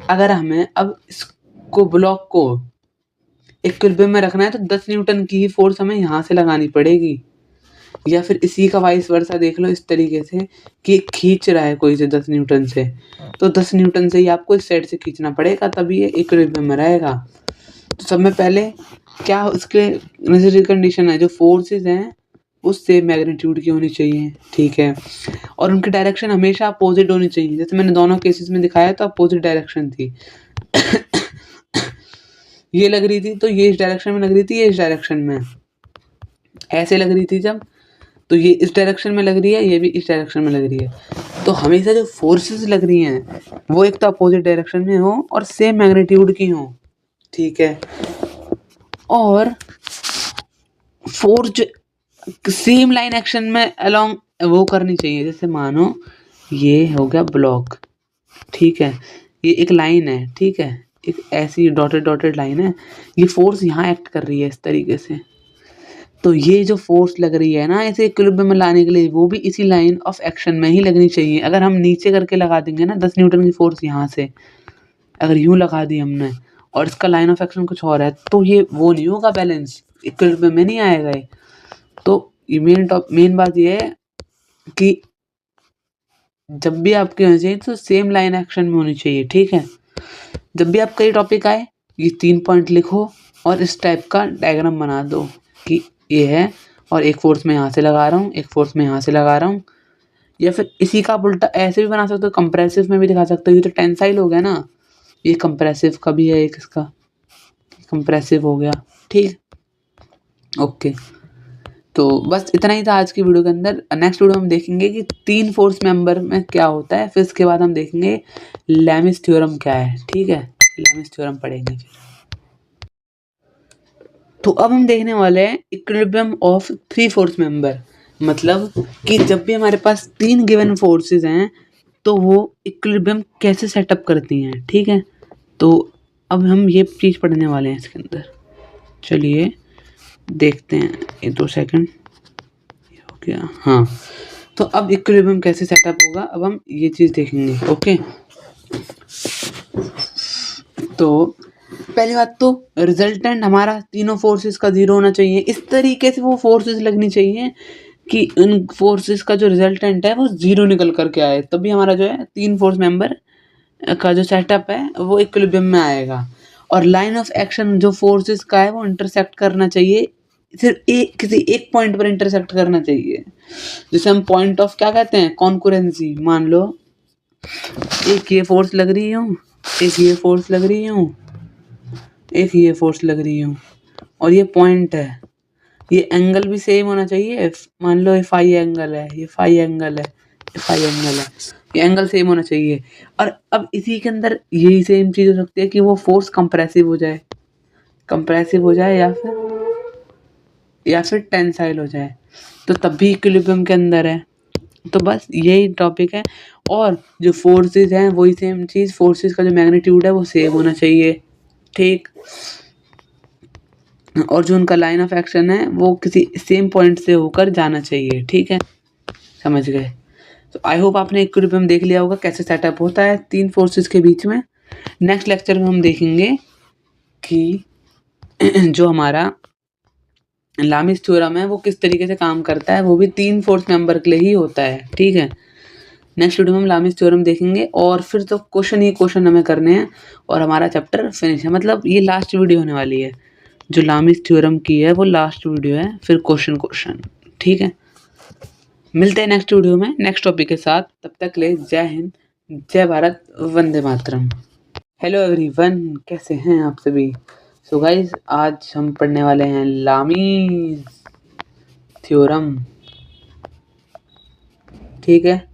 अगर हमें अब इसको ब्लॉक को इक्विलिब्रियम में रखना है, तो 10 न्यूटन की ही फोर्स हमें यहाँ से लगानी पड़ेगी। या फिर इसी का वाइस वर्सा देख लो इस तरीके से कि खींच रहा है कोई से 10 न्यूटन से, तो 10 न्यूटन से ही आपको इस साइड से खींचना पड़ेगा, तभी ये इक्विलिब्रियम में रहेगा। तो सब में पहले क्या उसके नेसेसरी कंडीशन है, जो फोर्सेस हैं वो सेम मैग्नीट्यूड की होनी चाहिए, ठीक है। और उनकी डायरेक्शन हमेशा अपोजिट होनी चाहिए। जैसे मैंने दोनों केसेस में दिखाया तो अपोजिट डायरेक्शन थी। ये लग रही थी तो ये इस डायरेक्शन में लग रही थी, ये इस डायरेक्शन में ऐसे लग रही थी जब, तो ये इस डायरेक्शन में लग रही है, ये भी इस डायरेक्शन में लग रही है। तो हमेशा जो फोर्सेस लग रही हैं वो एक तो अपोजिट डायरेक्शन में हो और सेम मैग्नीट्यूड की हो, ठीक है। और फोर्स सेम लाइन एक्शन में अलोंग वो करनी चाहिए। जैसे मानो ये हो गया ब्लॉक, ठीक है, ये एक लाइन है, ठीक है, एक ऐसी डॉटेड लाइन है, ये फोर्स यहाँ एक्ट कर रही है इस तरीके से। तो ये जो फोर्स लग रही है ना इसे इक्विलिब्रियम में लाने के लिए, वो भी इसी लाइन ऑफ एक्शन में ही लगनी चाहिए। अगर हम नीचे करके लगा देंगे ना 10 न्यूटन की फोर्स यहाँ से, अगर यूँ लगा दी हमने और इसका लाइन ऑफ एक्शन कुछ और है, तो ये वो नहीं होगा, बैलेंस इक्विलिब्रियम में नहीं आएगा ये। तो ये मेन बात ये है कि जब भी आपके होनी चाहिए तो सेम लाइन एक्शन में होनी चाहिए, ठीक है। जब भी आपका ये टॉपिक आए ये 3 पॉइंट लिखो और इस टाइप का डायग्राम बना दो कि ये है, और एक फोर्स में यहाँ से लगा रहा हूँ, एक फोर्स में यहाँ से लगा रहा हूँ। या फिर इसी का उल्टा ऐसे भी बना सकते हो, कंप्रेसिव में भी दिखा सकते हो। ये तो टेंसाइल हो गया ना, ये कंप्रेसिव का भी है, एक इसका कंप्रेसिव हो गया, ठीक, ओके। तो बस इतना ही था आज की वीडियो के अंदर। नेक्स्ट वीडियो हम देखेंगे कि 3 फोर्स मेंबर में क्या होता है, फिर इसके बाद हम देखेंगे लैमिस थ्योरम क्या है, ठीक है, लैमिस थ्योरम पढ़ेंगे फिर। तो अब हम देखने वाले हैं इक्विलिब्रियम ऑफ 3 फोर्स मेंबर। मतलब कि जब भी हमारे पास 3 गिवन फोर्सेस हैं तो वो इक्विलिब्रियम कैसे सेटअप करती हैं, ठीक है। तो अब हम ये चीज़ पढ़ने वाले हैं इसके अंदर। चलिए देखते हैं, 1-2 सेकंड हो गया, हाँ। तो अब इक्विलिब्रियम कैसे सेटअप होगा, अब हम ये चीज़ देखेंगे, ओके। तो पहली बात तो रिजल्टेंट हमारा तीनों फोर्सेस का 0 होना चाहिए। इस तरीके से वो फोर्सेस लगनी चाहिए कि उन फोर्सेस का जो रिजल्टेंट है वो 0 निकल करके आए, तभी हमारा जो है 3 फोर्स मेंबर का जो सेटअप है वो इक्विलिब्रियम में आएगा। और लाइन ऑफ एक्शन जो फोर्सेस का है वो इंटरसेक्ट करना चाहिए, सिर्फ किसी एक पॉइंट पर इंटरसेक्ट करना चाहिए, जिसे हम पॉइंट ऑफ क्या कहते हैं, कॉन्करेंसी। मान लो एक ये फोर्स लग रही हूँ, एक ये फोर्स लग रही हूँ, एक ये फोर्स लग रही हूँ, और ये पॉइंट है, ये एंगल भी सेम होना चाहिए। मान लो ये फाई एंगल है, ये फाई एंगल है, ये फाई एंगल है, ये एंगल सेम होना चाहिए। और अब इसी के अंदर यही सेम चीज़ हो सकती है कि वो फोर्स कंप्रेसिव हो जाए, कंप्रेसिव हो जाए या फिर टेंसाइल हो जाए, तो तब भी इक्विलिब्रियम के अंदर है। तो बस यही टॉपिक है। और जो फोर्सेस हैं वही सेम चीज़, फोर्सेस का जो मैग्नीट्यूड है वो सेम होना चाहिए, ठीक। और जो उनका लाइन ऑफ एक्शन है वो किसी सेम पॉइंट से होकर जाना चाहिए, ठीक है, समझ गए। तो आई होप आपने इक्विलिब्रियम देख लिया होगा कैसे सेटअप होता है तीन फोर्सेस के बीच में। नेक्स्ट लेक्चर में हम देखेंगे कि जो हमारा लामिस थ्योरम है वो किस तरीके से काम करता है, वो भी तीन फोर्स मेंबर के लिए ही होता है, ठीक है। नेक्स्ट वीडियो में हम लामिस थ्योरम देखेंगे और फिर तो क्वेश्चन ही क्वेश्चन हमें करने हैं और हमारा चैप्टर फिनिश है। मतलब ये लास्ट वीडियो होने वाली है, जो लामिस थ्योरम की है वो लास्ट वीडियो है, फिर क्वेश्चन, ठीक है। मिलते हैं नेक्स्ट वीडियो में नेक्स्ट टॉपिक के साथ। तब तक ले जय हिंद, जय भारत, वंदे मातरम। हेलो एवरीवन, कैसे हैं आप सभी। सो गाइस, आज हम पढ़ने वाले हैं लामिस थ्योरम, ठीक है।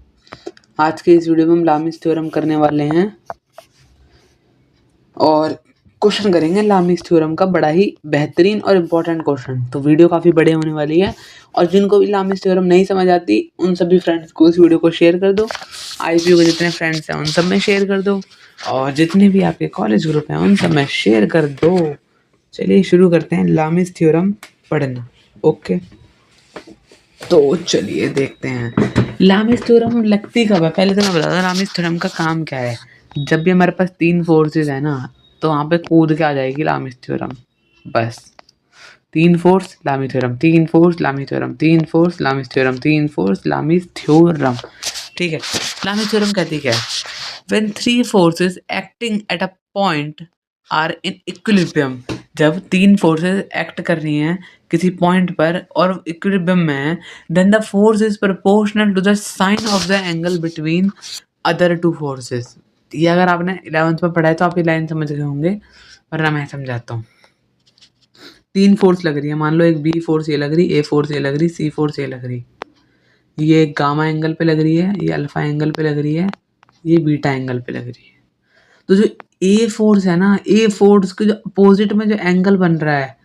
आज के इस वीडियो में हम लामिस थ्योरम करने वाले हैं और क्वेश्चन करेंगे लामिस थ्योरम का, बड़ा ही बेहतरीन और इम्पोर्टेंट क्वेश्चन। तो वीडियो काफ़ी बड़े होने वाली है और जिनको भी लामिस थ्योरम नहीं समझ आती उन सभी फ्रेंड्स को इस वीडियो को शेयर कर दो। आईपीयू के जितने फ्रेंड्स हैं उन सब में शेयर कर दो और जितने भी आपके कॉलेज ग्रुप हैं उन सब में शेयर कर दो। चलिए शुरू करते हैं लामिस थ्योरम पढ़ना, ओके। तो चलिए देखते हैं लामिस थ्योरम लगती कब है। पहले तो मैं बता दूं लामिस थ्योरम का काम क्या है। जब भी हमारे पास तीन फोर्सेस है ना, तो वहाँ पे कूद के आ जाएगी लामिस थ्योरम। बस तीन फोर्स लामिस थ्योरम, तीन फोर्स लामिस थ्योरम, तीन फोर्स लामिस थ्योरम, तीन फोर्स लामिस थ्योरम, ठीक है। लामिस थ्योरम कहती क्या है, when three forces acting at a point are in equilibrium. जब तीन फोर्सेस एक्ट कर रही हैं किसी पॉइंट पर और इक्विलिब्रियम में है, then the force is proportional to the sine of the angle between other two forces. ये अगर आपने 11th में पढ़ा है तो आप ये लाइन समझ गए होंगे, वरना मैं समझाता हूँ। तीन फोर्स लग रही है, मान लो एक बी फोर्स ये लग रही, ए फोर्स ये लग रही, सी फोर्स ये लग रही, ये गामा एंगल पे लग रही है, ये अल्फा एंगल पे लग रही है, ये बीटा एंगल पे लग रही है। तो जो ए फोर्स है ना, ए फोर्स के जो अपोजिट में जो एंगल बन रहा है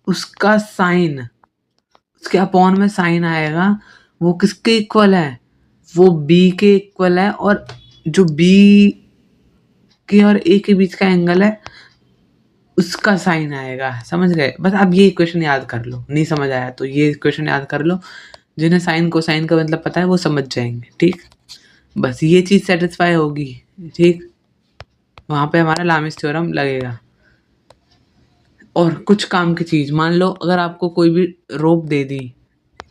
उसका साइन, उसके अपॉन में साइन आएगा, वो किसके इक्वल है, वो बी के इक्वल है। और जो बी के और ए के बीच का एंगल है उसका साइन आएगा, समझ गए। बस आप ये इक्वेशन याद कर लो, नहीं समझ आया तो ये इक्वेशन याद कर लो। जिन्हें साइन को साइन का मतलब पता है वो समझ जाएंगे, ठीक। बस ये चीज़ सेटिस्फाई होगी, ठीक, वहाँ पे हमारा लामिस थ्योरम लगेगा। और कुछ काम की चीज़, मान लो अगर आपको कोई भी रोप दे दी,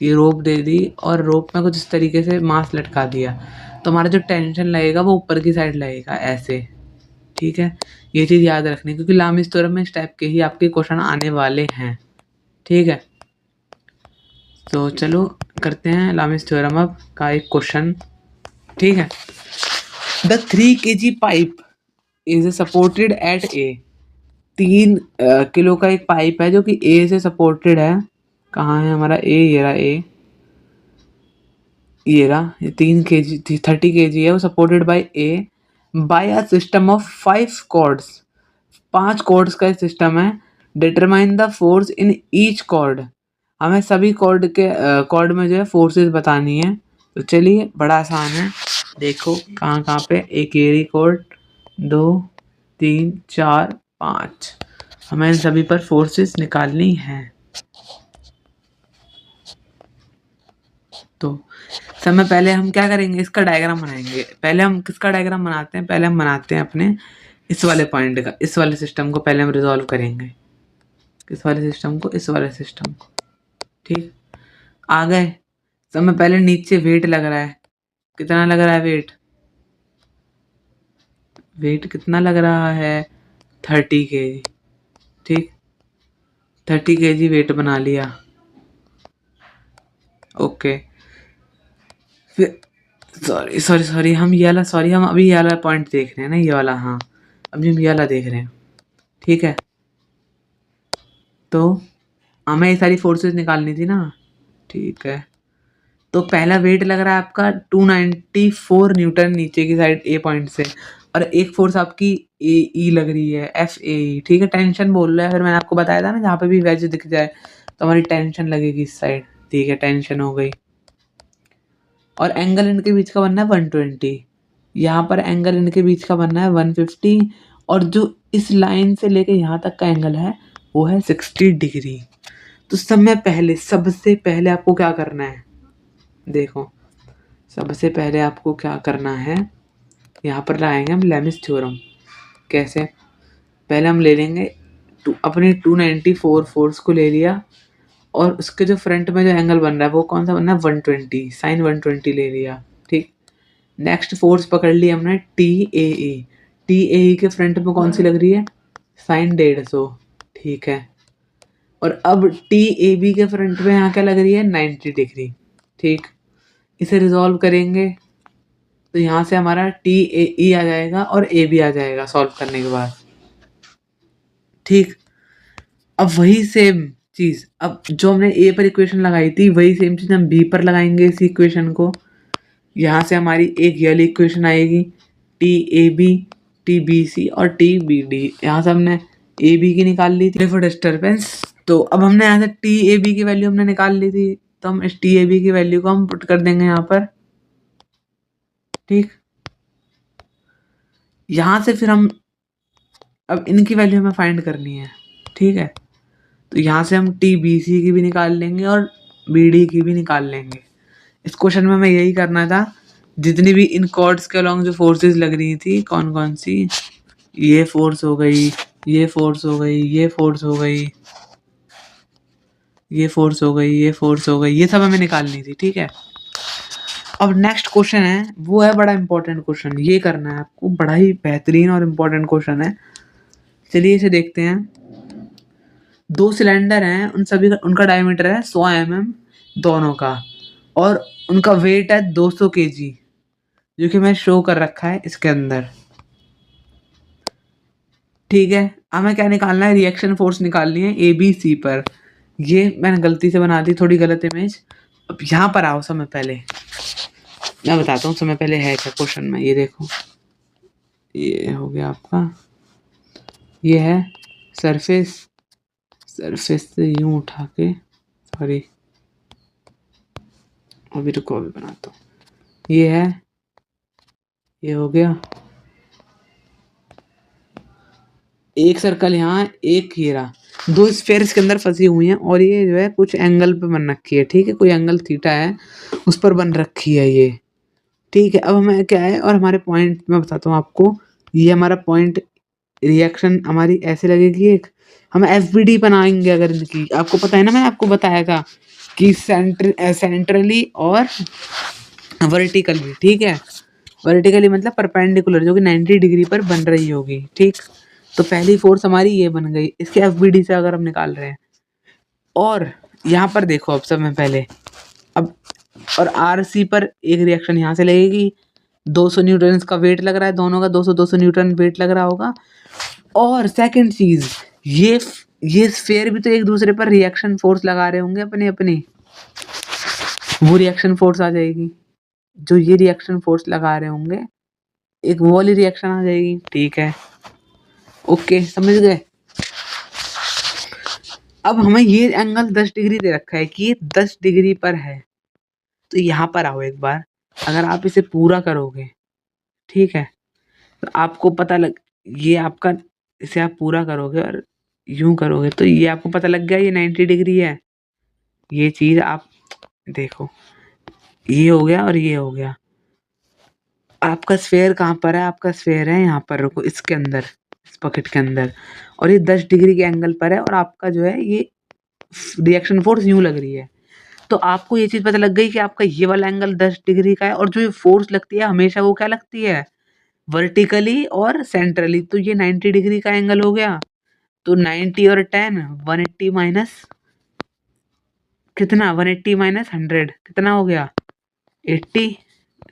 ये रोप दे दी और रोप में कुछ इस तरीके से मास लटका दिया, तो हमारा जो टेंशन लगेगा वो ऊपर की साइड लगेगा ऐसे, ठीक है। ये चीज़ याद रखनी, क्योंकि लामिस थ्योरम में इस टाइप के ही आपके क्वेश्चन आने वाले हैं, ठीक है। तो चलो करते हैं लामिस थ्योरम अब का एक क्वेश्चन, ठीक है। The 3 kg pipe is supported eight A. 3 kilo का एक पाइप है जो कि ए से सपोर्टेड है। कहाँ है हमारा ए, ये रहा ए, ये रहा, ये 3 kg 30 kg है, वो supported by a by a system of 5 cords. 5 cords का सिस्टम है। Determine the force in each cord. हमें सभी कॉर्ड में जो है फोर्सेस बतानी है। तो चलिए बड़ा आसान है, देखो कहाँ कहाँ पे, एक एरी कॉर्ड, 2 3 4 5, हमें इन सभी पर फोर्सेस निकालनी है। तो समय पहले हम क्या करेंगे, इसका डायग्राम बनाएंगे। पहले हम किसका डायग्राम बनाते हैं, पहले हम बनाते हैं अपने इस वाले पॉइंट का, इस वाले सिस्टम को पहले हम रिजॉल्व करेंगे, किस वाले सिस्टम को, इस वाले सिस्टम को, ठीक। आ गए, समय पहले नीचे वेट लग रहा है, कितना लग रहा है वेट, वेट कितना लग रहा है 30 kg, ठीक। 30 kg वेट बना लिया, ओके। फिर सॉरी हम ये वाला, सॉरी हम अभी ये वाला पॉइंट देख रहे हैं ना, ये वाला, हाँ अभी हम ये वाला देख रहे हैं, ठीक है। तो हमें ये सारी फोर्सेस निकालनी थी ना, ठीक है। तो पहला वेट लग रहा है आपका 294 न्यूटन नीचे की साइड ए पॉइंट से, और एक फोर्स आपकी ए ई लग रही है, एफ ए ई, ठीक है। टेंशन बोल रहा है, फिर मैंने आपको बताया था ना जहाँ पे भी वेज दिख जाए तो हमारी टेंशन लगेगी इस साइड, ठीक है, टेंशन हो गई। और एंगल इनके बीच का बनना है 120, यहाँ पर एंगल इनके बीच का बनना है 150, और जो इस लाइन से लेके यहाँ तक का एंगल है वो है 60 डिग्री। तो सबसे पहले आपको क्या करना है, देखो सबसे पहले आपको क्या करना है, यहाँ पर लाएंगे हम लेमिस थ्योरम। कैसे, पहले हम ले लेंगे अपने 294 फोर्स को ले लिया, और उसके जो फ्रंट में जो एंगल बन रहा है वो कौन सा बन रहा है, 120, साइन 120 ले लिया, ठीक। नेक्स्ट फोर्स पकड़ ली हमने T A E, T A ई के फ्रंट में कौन सी लग रही है, साइन 150, ठीक है। और अब टी ए बी के फ्रंट में यहाँ क्या लग रही है, 90 डिग्री, ठीक। इसे रिजॉल्व करेंगे तो यहाँ से हमारा टी ए ई आ जाएगा और ए बी आ जाएगा सॉल्व करने के बाद, ठीक। अब वही सेम चीज, अब जो हमने ए पर इक्वेशन लगाई थी वही सेम चीज हम बी पर लगाएंगे इसी इक्वेशन को। यहाँ से हमारी एक ये वाली इक्वेशन आएगी, T A B, T B C और टी बी डी। यहाँ से हमने ए बी की निकाल ली थी फॉर डिस्टर्बेंस, तो अब हमने यहाँ से टी ए बी की वैल्यू हमने निकाल ली थी, तो हम इस टी ए बी की वैल्यू को हम पुट कर देंगे यहाँ पर, ठीक। यहाँ से फिर हम अब इनकी वैल्यू हमें फाइंड करनी है, ठीक है। तो यहाँ से हम टी बी सी की भी निकाल लेंगे और बी डी की भी निकाल लेंगे। इस क्वेश्चन में हमें यही करना था, जितनी भी इन कॉर्ड्स के अलॉन्ग जो फोर्सेस लग रही थी कौन कौन सी, ये फोर्स हो गई, ये फोर्स हो गई, ये फोर्स हो गई, ये फोर्स हो गई, ये फोर्स हो गई, ये सब हमें निकालनी थी, ठीक है। अब नेक्स्ट क्वेश्चन है, वो है बड़ा इंपॉर्टेंट क्वेश्चन, ये करना है आपको, बड़ा ही बेहतरीन और इम्पोर्टेंट क्वेश्चन है। चलिए इसे देखते हैं। दो सिलेंडर हैं, उन सभी का उनका डायमीटर है 100 mm दोनों का, और उनका वेट है 200 kg, जो कि मैं शो कर रखा है इसके अंदर, ठीक है। हमें क्या निकालना है, रिएक्शन फोर्स निकालनी है ए बी सी पर। ये मैंने गलती से बना दी थोड़ी गलत इमेज। अब यहाँ पर आओ, समय पहले मैं बताता हूँ समय पहले है क्या क्वेश्चन में। ये देखो, ये हो गया आपका, ये है सरफेस, सरफेस से यूं उठा के, सॉरी अभी रुको अभी बनाता हूँ, ये है, ये हो गया एक सर्कल, यहाँ एक घेरा, दो स्फेयर इसके अंदर फंसी हुई हैं, और ये जो है कुछ एंगल पे बन रखी है, ठीक है, कोई एंगल थीटा है उस पर बन रखी है ये, ठीक है। अब हमें क्या है, और हमारे पॉइंट मैं बताता हूँ आपको, ये हमारा पॉइंट रिएक्शन हमारी ऐसे लगेगी, एक हम एफ बी डी बनाएंगे अगर इनकी, आपको पता है ना, मैंने आपको बताया था कि सेंट्रली और वर्टिकली, ठीक है। वर्टिकली मतलब परपेंडिकुलर, जो कि 90 डिग्री पर बन रही होगी, ठीक। तो पहली फोर्स हमारी ये बन गई, इसके एफ बी डी से अगर हम निकाल रहे हैं। और यहाँ पर देखो, अब समय पहले, अब और आर सी पर एक रिएक्शन यहाँ से लगेगी, 200 न्यूटन का वेट लग रहा है दोनों का, 200 न्यूटन वेट लग रहा होगा। और सेकंड चीज, ये स्फेयर भी तो एक दूसरे पर रिएक्शन फोर्स लगा रहे होंगे अपने अपने, वो रिएक्शन फोर्स आ जाएगी, जो ये रिएक्शन फोर्स लगा रहे होंगे एक वो वाली रिएक्शन आ जाएगी, ठीक है। ओके, समझ गए। अब हमें ये एंगल 10 डिग्री दे रखा है कि ये 10 डिग्री पर है, तो यहाँ पर आओ एक बार, अगर आप इसे पूरा करोगे, ठीक है, तो आपको पता लग, ये आपका, इसे आप पूरा करोगे और यूं करोगे तो ये आपको पता लग गया ये 90 डिग्री है। ये चीज आप देखो, ये हो गया और ये हो गया। आपका स्फेयर कहाँ पर है, आपका स्फेयर है यहाँ पर, रुको, इसके अंदर, इस पॉकेट के अंदर, और ये 10 डिग्री के एंगल पर है, और आपका जो है ये रिएक्शन फोर्स यूं लग रही है। तो आपको ये चीज पता लग गई कि आपका ये वाला एंगल 10 डिग्री का है, और जो ये फोर्स लगती है हमेशा वो क्या लगती है, वर्टिकली और सेंट्रली। तो ये 90 डिग्री का एंगल हो गया, तो 90 और 10 180 माइनस कितना, 180 माइनस 100 कितना हो गया, 80,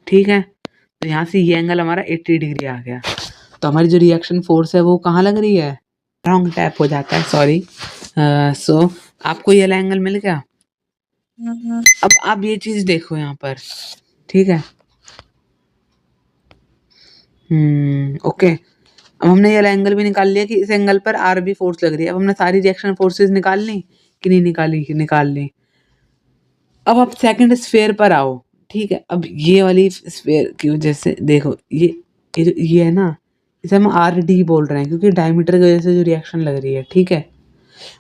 ठीक है। तो यहाँ से ये एंगल हमारा 80 डिग्री आ गया। तो हमारी जो रिएक्शन फोर्स है वो कहाँ लग रही है, रॉन्ग टैप हो जाता है, सॉरी। सो आपको ये वाला एंगल मिल गया। अब आप ये चीज देखो यहाँ पर, ठीक है। ओके, अब हमने ये वाला एंगल भी निकाल लिया कि इस एंगल पर आर बी फोर्स लग रही है। अब हमने सारी रिएक्शन फोर्सेस निकाल ली कि नहीं निकाली? निकाल ली। अब आप सेकंड स्फेयर पर आओ, ठीक है। अब ये वाली स्फेयर की वजह से देखो, ये है ना, इसे हम आर डी बोल रहे हैं क्योंकि डायमीटर की वजह से जो रिएक्शन लग रही है, ठीक है।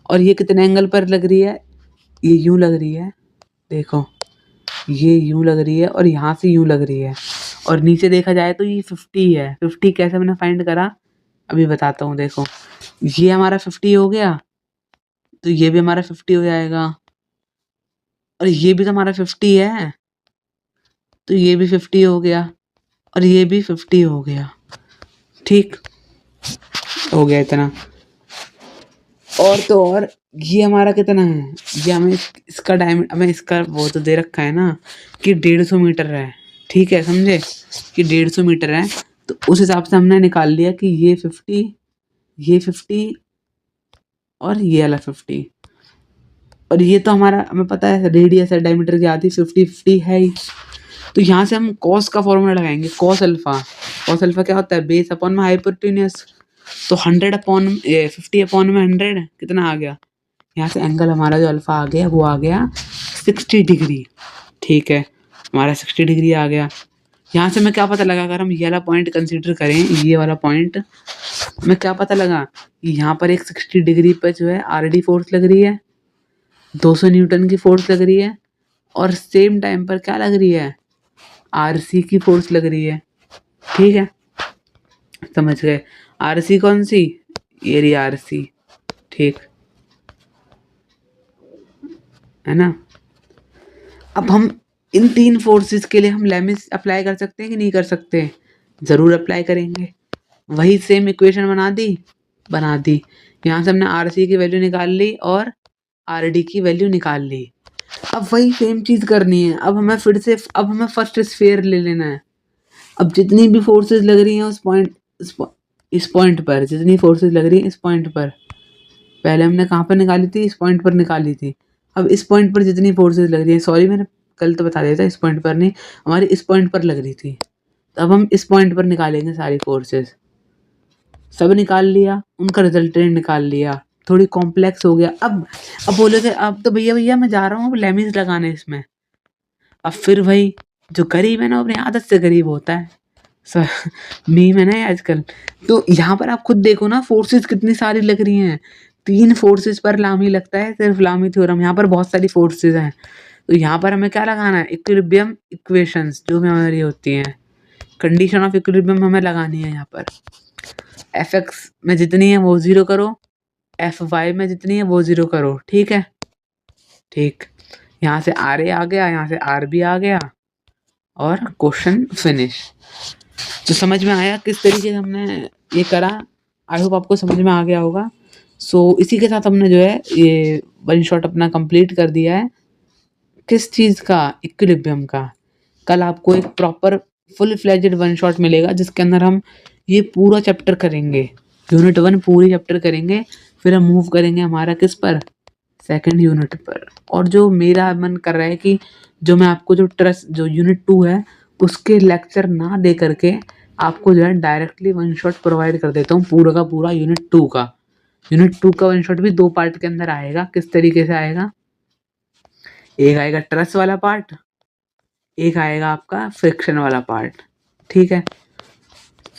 और ये कितने एंगल पर लग रही है? ये यूं लग रही है, देखो ये यूं लग रही है और यहाँ से यूं लग रही है। और नीचे देखा जाए तो ये 50 है। 50 कैसे मैंने फाइंड करा अभी बताता हूँ। देखो ये हमारा 50 हो गया, तो ये भी हमारा 50 हो जाएगा, और ये भी तो हमारा 50 है, तो ये भी 50 हो गया, और ये भी 50 हो गया। ठीक हो गया इतना। और तो और ये हमारा कितना है? ये हमें इसका डायमीटर, हमें इसका वो तो दे रखा है ना कि 150 मीटर है, ठीक है, समझे कि 150 मीटर है। तो उस हिसाब से हमने निकाल लिया कि ये 50, ये 50 और ये वाला 50। और ये तो हमारा हमें पता है रेडियस है डायमीटर की आधी 50-50 है ही। तो यहाँ से हम कॉस का फॉर्मूला लगाएंगे, कॉस अल्फा। कॉस अल्फा क्या होता है? बेस अपॉन में हाइपोटेन्यूस। तो 100 अपॉन 50 अपॉन में 100 कितना आ गया? यहाँ से एंगल हमारा जो अल्फा आ गया वो आ गया 60 डिग्री, ठीक है, हमारा 60 डिग्री आ गया। यहाँ से मैं क्या पता लगा, अगर हम ये वाला पॉइंट कंसीडर करें, ये वाला पॉइंट, मैं क्या पता लगा कि यहाँ पर एक 60 डिग्री पर जो है आर डी फोर्स लग रही है, 200 न्यूटन की फोर्स लग रही है, और सेम टाइम पर क्या लग रही है? आरसी की फोर्स लग रही है, ठीक है, समझ गए। आरसी कौन सी? ये रही आरसी, ठीक है ना। अब हम इन तीन फोर्सेस के लिए हम लेमिस अप्लाई कर सकते हैं कि नहीं कर सकते? जरूर अप्लाई करेंगे। वही सेम इक्वेशन बना दी। यहाँ से हमने आरसी की वैल्यू निकाल ली और आरडी की वैल्यू निकाल ली। अब वही सेम चीज करनी है। अब हमें फिर से, अब हमें फर्स्ट स्फीयर ले लेना है। अब जितनी भी फोर्सेस लग रही हैं इस पॉइंट पर, जितनी फोर्सेस लग रही हैं इस पॉइंट पर, पहले हमने कहाँ पर निकाली थी? इस पॉइंट पर निकाली थी। अब इस पॉइंट पर जितनी फोर्सेस लग रही है, सॉरी मैंने कल तो बता दिया था, इस पॉइंट पर नहीं, हमारी इस पॉइंट पर लग रही थी। तो अब हम इस पॉइंट पर निकालेंगे सारी फोर्सेस। सब निकाल लिया, उनका रिजल्टेंट निकाल लिया। थोड़ी कॉम्प्लेक्स हो गया। अब बोले थे अब तो भैया मैं जा रहा हूँ अब लेमिस लगाने इसमें। अब फिर भाई जो गरीब है ना अपनी आदत से गरीब होता है, मीम है ना आजकल। तो यहाँ पर आप खुद देखो ना, फोर्सेस कितनी सारी लग रही हैं। 3 फोर्सेस पर लामी लगता है, सिर्फ लामी थ्योरम। यहाँ पर बहुत सारी फोर्सेस हैं, तो यहाँ पर हमें क्या लगाना है? इक्विलिब्रियम इक्वेशंस जो भी हमारी होती हैं, कंडीशन ऑफ इक्विलिब्रियम हमें लगानी है। यहाँ पर एफ एक्स में जितनी है वो 0 करो, एफ वाई में जितनी है वो 0 करो, ठीक है, ठीक। यहाँ से आर ए आ गया, यहाँ से आर बी आ गया, और क्वेश्चन फिनिश। तो समझ में आया किस तरीके से हमने ये करा? आई होप आपको समझ में आ गया होगा। सो इसी के साथ हमने जो है ये वन शॉट अपना कंप्लीट कर दिया है। किस चीज़ का? इक्विलिब्रियम का। कल आपको एक proper full fledged one shot मिलेगा जिसके अंदर हम ये पूरा चैप्टर करेंगे, यूनिट 1 पूरी चैप्टर करेंगे। फिर हम मूव करेंगे हमारा किस पर? सेकंड यूनिट पर। और जो मेरा मन कर रहा है कि जो मैं आपको जो यूनिट 2 है उसके लेक्चर ना दे करके आपको जो है डायरेक्टली वन शॉट प्रोवाइड कर देता हूँ पूरा का पूरा यूनिट 2 का। यूनिट 2 का वन शॉट भी 2 पार्ट के अंदर आएगा। किस तरीके से आएगा? एक आएगा ट्रस वाला पार्ट, एक आएगा आपका फ्रिक्शन वाला पार्ट, ठीक है।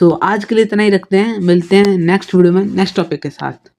तो आज के लिए इतना ही रखते हैं, मिलते हैं नेक्स्ट वीडियो में नेक्स्ट टॉपिक के साथ।